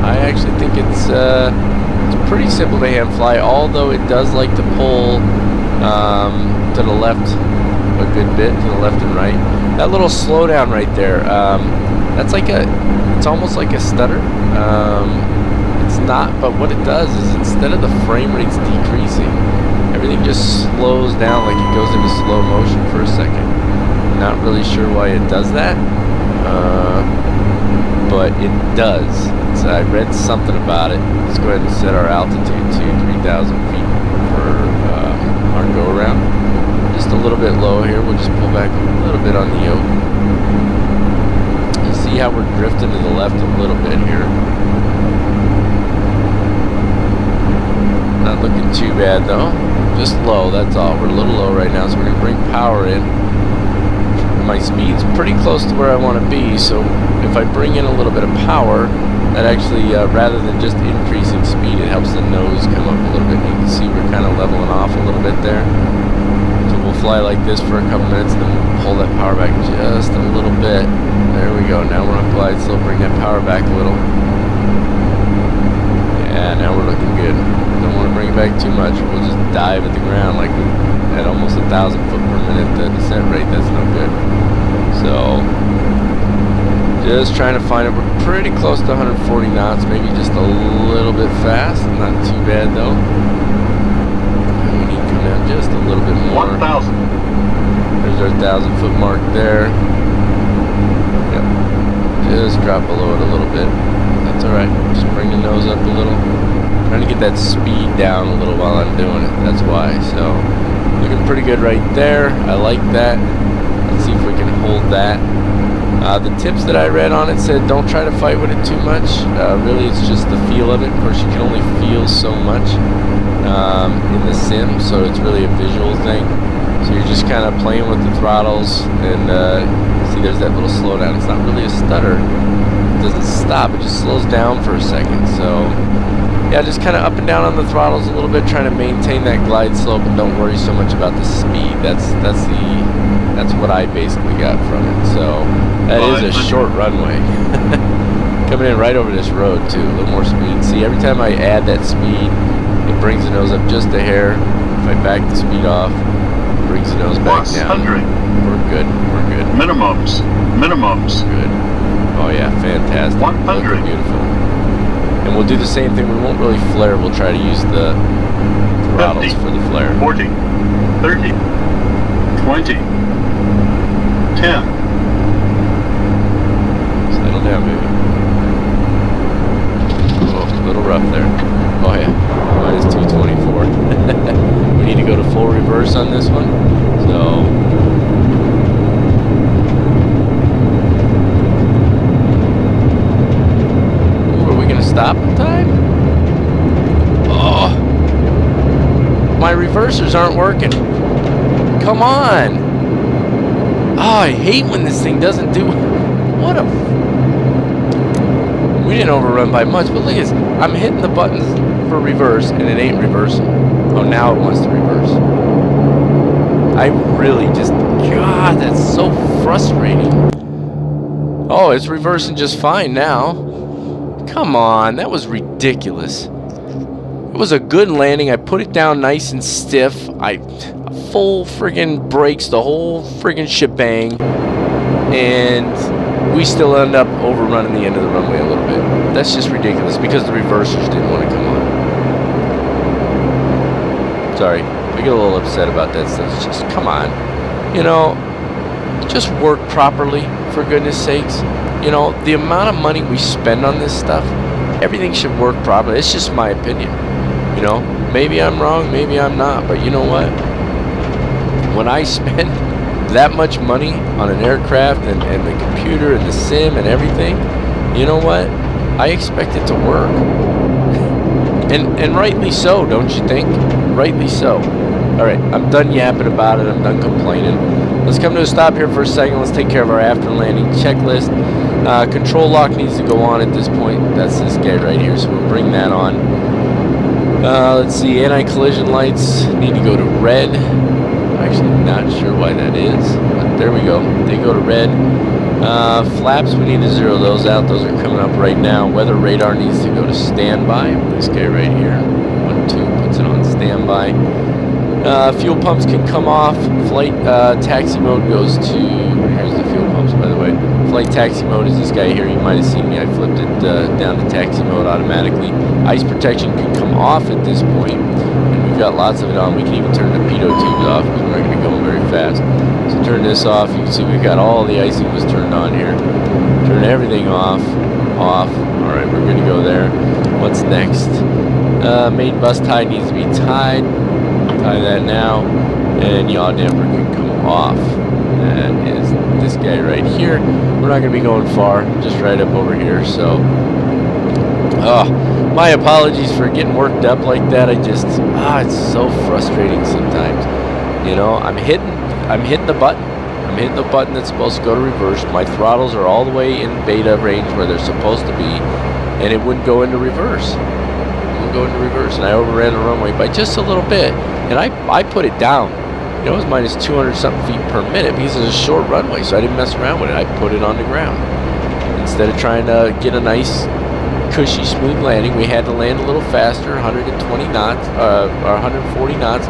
I actually think it's pretty simple to ham fly, although it does like to pull to the left a good bit, to the left and right. That little slowdown right there, that's like it's almost like a stutter. It's not, but what it does is instead of the frame rates decreasing, everything just slows down, like it goes into slow motion for a second. Not really sure why it does that, but it does. So I read something about it. Let's go ahead and set our altitude to 3,000 feet for our go around. Just a little bit low here. We'll just pull back a little bit on the yoke. You see how we're drifting to the left a little bit here. Not looking too bad though. Just low, that's all. We're a little low right now, so we're going to bring power in. My speed's pretty close to where I want to be, so if I bring in a little bit of power, that actually, rather than just increasing speed, it helps the nose come up a little bit. You can see we're kind of leveling off a little bit there. So we'll fly like this for a couple minutes, then we'll pull that power back just a little bit. There we go. Now we're on glide slow. Bring that power back a little. Yeah, now we're looking good. Don't want to bring it back too much. We'll just dive at the ground like at almost 1,000 foot per minute descent rate. That's no good. So just trying to find it. We're pretty close to 140 knots, maybe just a little bit fast. Not too bad though. And we need to come down just a little bit more. 1,000. There's our 1,000 foot mark there. Yep. Just drop below it a little bit. That's alright. Just bring the nose up a little. Trying to get that speed down a little while I'm doing it. That's why. So looking pretty good right there. I like that. Let's see if we can hold that. The tips that I read on it said don't try to fight with it too much. Really, it's just the feel of it. Of course, you can only feel so much in the sim, so it's really a visual thing. So you're just kind of playing with the throttles, and see there's that little slowdown. It's not really a stutter. It doesn't stop. It just slows down for a second. So yeah, just kind of up and down on the throttles a little bit, trying to maintain that glide slope, and don't worry so much about the speed. That's what I basically got from it. So that is a short runway. Coming in right over this road too, a little more speed. See, every time I add that speed, it brings the nose up just a hair. If I back the speed off, it brings the nose back down. 100. We're good. We're good. Minimums. Good. Oh yeah, fantastic. 100. Looking beautiful. And we'll do the same thing. We won't really flare. We'll try to use the throttles 50, for the flare. 40, 30, 20, 10. Settle down, baby. Oh, a little rough there. Oh yeah, minus 224. We need to go to full reverse on this one. So ooh, are we gonna stop in time? Oh, my reversers aren't working. Come on. Oh, I hate when this thing doesn't do. What a. We didn't overrun by much, but look at this. I'm hitting the buttons for reverse, and it ain't reversing. Oh, now it wants to reverse. I really just. God, that's so frustrating. Oh, it's reversing just fine now. Come on, that was ridiculous. It was a good landing. I put it down nice and stiff. Full friggin' brakes, the whole friggin' shebang, and we still end up overrunning the end of the runway a little bit. That's just ridiculous because the reversers didn't want to come on. Sorry, I get a little upset about that stuff. It's just, come on, you know, just work properly, for goodness sakes. You know, the amount of money we spend on this stuff, everything should work properly. It's just my opinion. You know, maybe I'm wrong, maybe I'm not, but you know what? When I spend that much money on an aircraft and the computer and the sim and everything, you know what? I expect it to work. And rightly so, don't you think? Rightly so. Alright, I'm done yapping about it. I'm done complaining. Let's come to a stop here for a second. Let's take care of our after landing checklist. Control lock needs to go on at this point. That's this guy right here, so we'll bring that on. Let's see, anti-collision lights need to go to red. I'm actually not sure why that is, but there we go. They go to red. Flaps, we need to zero those out. Those are coming up right now. Weather radar needs to go to standby. This guy right here. 1, 2, puts it on standby. Fuel pumps can come off. Flight taxi mode goes to... Here's the fuel pumps, by the way. Flight taxi mode is this guy here. You might have seen me. I flipped it down to taxi mode automatically. Ice protection can come off at this point, and we've got lots of it on. We can even turn the pitot tubes off because we're not going to be going very fast. So turn this off. You can see we've got all the icing was turned on here. Turn everything off. All right, we're going to go there. What's next? Main bus tie needs to be tied. Tie that now, and yaw damper can come off. That is this guy right here. We're not going to be going far, just right up over here. So, my apologies for getting worked up like that. It's so frustrating sometimes. You know, I'm hitting the button. I'm hitting the button that's supposed to go to reverse. My throttles are all the way in beta range where they're supposed to be, and it wouldn't go into reverse. And I overran the runway by just a little bit, and I put it down. You know, it was minus 200 something feet per minute because it's a short runway, so I didn't mess around with it. I put it on the ground instead of trying to get a nice cushy smooth landing. We had to land a little faster, 120 knots or 140 knots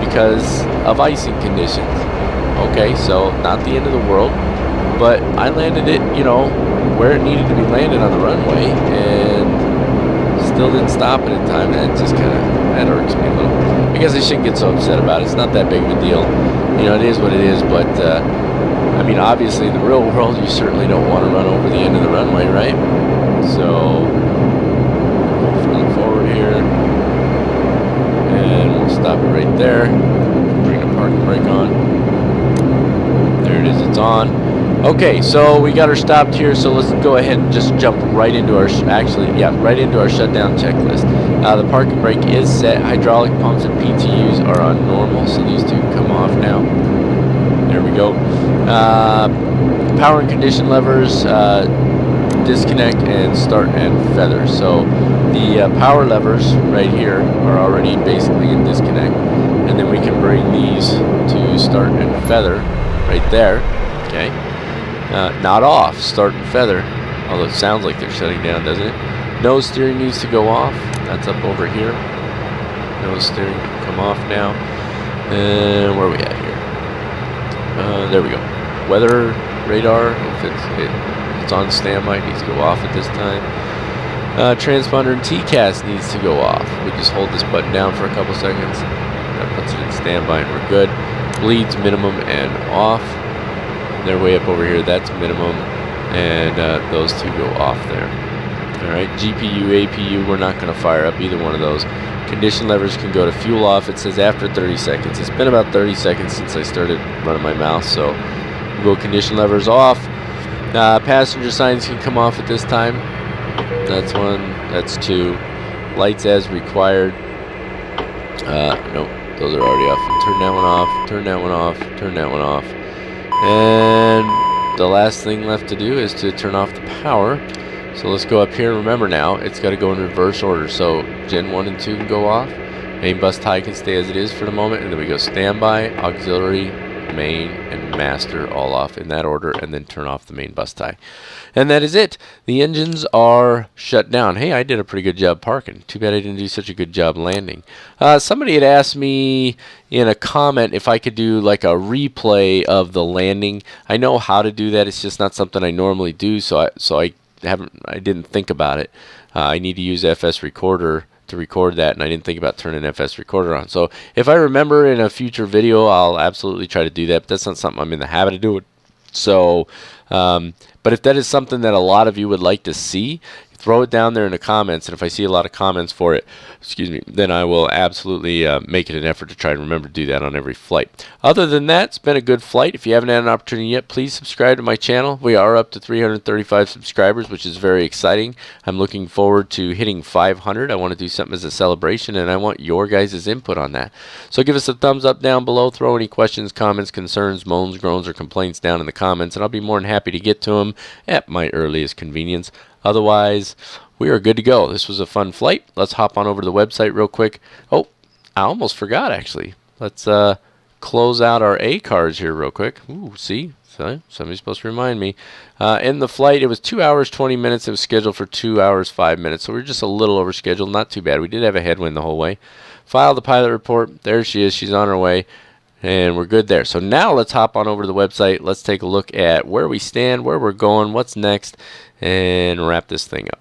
because of icing conditions. Okay, so not the end of the world, but I landed it, you know, where it needed to be landed on the runway, and still didn't stop it in time. That just that irks me a little. I guess I shouldn't get so upset about it. It's not that big of a deal. You know, it is what it is, but I mean, obviously in the real world you certainly don't want to run over the end of the runway, right? So further forward here, and we'll stop it right there. Bring the parking brake on. There it is, it's on. Okay, so we got her stopped here, so let's go ahead and just jump right into our, right into our shutdown checklist. The parking brake is set. Hydraulic pumps and PTUs are on normal, so these two come off now. There we go. Power and condition levers, disconnect and start and feather. So the power levers right here are already basically in disconnect, and then we can bring these to start and feather right there. Okay. Not off, start and feather, although it sounds like they're shutting down, doesn't it? Nose steering needs to go off. That's up over here. Nose steering can come off now. And where are we at here? There we go. Weather radar, if it's on standby, it needs to go off at this time. Transponder and TCAS needs to go off. We just hold this button down for a couple seconds. That puts it in standby and we're good. Bleeds minimum and off. They're way up over here. That's minimum, and those two go off there. All right, GPU, APU, we're not going to fire up either one of those. Condition levers can go to fuel off. It says after 30 seconds. It's been about 30 seconds since I started running my mouse, so we'll go condition levers off. Passenger signs can come off at this time. That's one. That's two. Lights as required. Nope, those are already off. Turn that one off. Turn that one off. Turn that one off. And the last thing left to do is to turn off the power. So let's go up here. Remember now, it's got to go in reverse order. So Gen 1 and 2 can go off. Main bus tie can stay as it is for the moment. And then we go standby, auxiliary, main, and master all off in that order. And then turn off the main bus tie. And that is it. The engines are shut down. Hey, I did a pretty good job parking. Too bad I didn't do such a good job landing. Somebody had asked me in a comment if I could do like a replay of the landing. I know how to do that. It's just not something I normally do, so I didn't think about it. I need to use FS Recorder to record that, and I didn't think about turning FS Recorder on. So if I remember in a future video, I'll absolutely try to do that, but that's not something I'm in the habit of doing. So but if that is something that a lot of you would like to see, throw it down there in the comments, and if I see a lot of comments for it, then I will absolutely make it an effort to try and remember to do that on every flight. Other than that, it's been a good flight. If you haven't had an opportunity yet, please subscribe to my channel. We are up to 335 subscribers, which is very exciting. I'm looking forward to hitting 500. I want to do something as a celebration, and I want your guys' input on that. So give us a thumbs up down below. Throw any questions, comments, concerns, moans, groans, or complaints down in the comments, and I'll be more than happy to get to them at my earliest convenience. Otherwise, we are good to go. This was a fun flight. Let's hop on over to the website real quick. Oh, I almost forgot, actually. Let's close out our A cards here real quick. Ooh, see? Somebody's supposed to remind me. In the flight, it was 2 hours, 20 minutes. It was scheduled for 2 hours, 5 minutes. So we were just a little over scheduled. Not too bad. We did have a headwind the whole way. File the pilot report. There she is. She's on her way. And we're good there. So now let's hop on over to the website. Let's take a look at where we stand, where we're going, what's next, and wrap this thing up.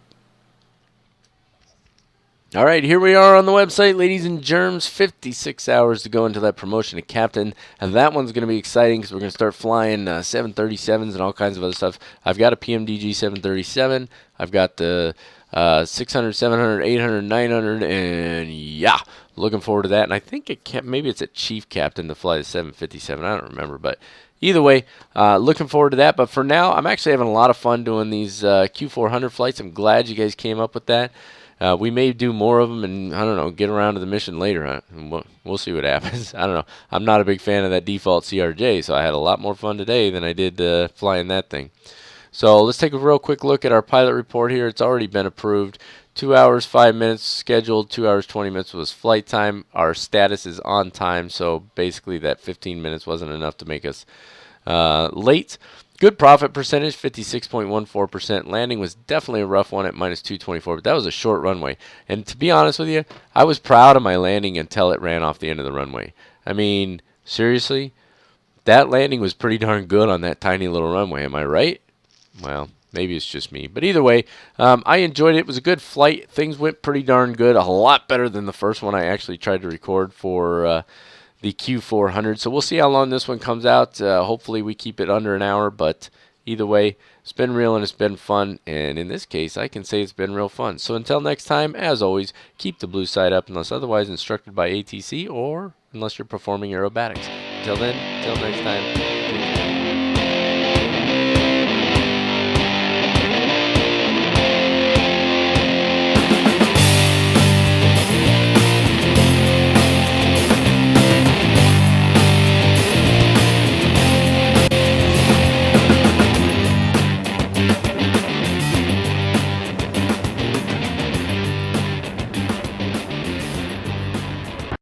All right, here we are on the website, ladies and germs. 56 hours to go until that promotion to captain, and that one's going to be exciting because we're going to start flying 737s and all kinds of other stuff. I've got a PMDG 737. I've got the 600, 700, 800, 900, and yeah, looking forward to that. And I think maybe it's a chief captain to fly the 757. I don't remember, but either way, looking forward to that. But for now, I'm actually having a lot of fun doing these Q400 flights. I'm glad you guys came up with that. We may do more of them and, I don't know, get around to the mission later. Huh? We'll see what happens. I don't know. I'm not a big fan of that default CRJ, so I had a lot more fun today than I did flying that thing. So let's take a real quick look at our pilot report here. It's already been approved. 2 hours, 5 minutes scheduled. 2 hours, 20 minutes was flight time. Our status is on time, so basically that 15 minutes wasn't enough to make us late. Good profit percentage, 56.14%. Landing was definitely a rough one at -224, but that was a short runway. And to be honest with you, I was proud of my landing until it ran off the end of the runway. I mean, seriously, that landing was pretty darn good on that tiny little runway. Am I right? Well, maybe it's just me. But either way, I enjoyed it. It was a good flight. Things went pretty darn good. A lot better than the first one I actually tried to record for the Q400. So we'll see how long this one comes out. Hopefully we keep it under an hour. But either way, it's been real and it's been fun. And in this case, I can say it's been real fun. So until next time, as always, keep the blue side up unless otherwise instructed by ATC or unless you're performing aerobatics. Until then, until next time.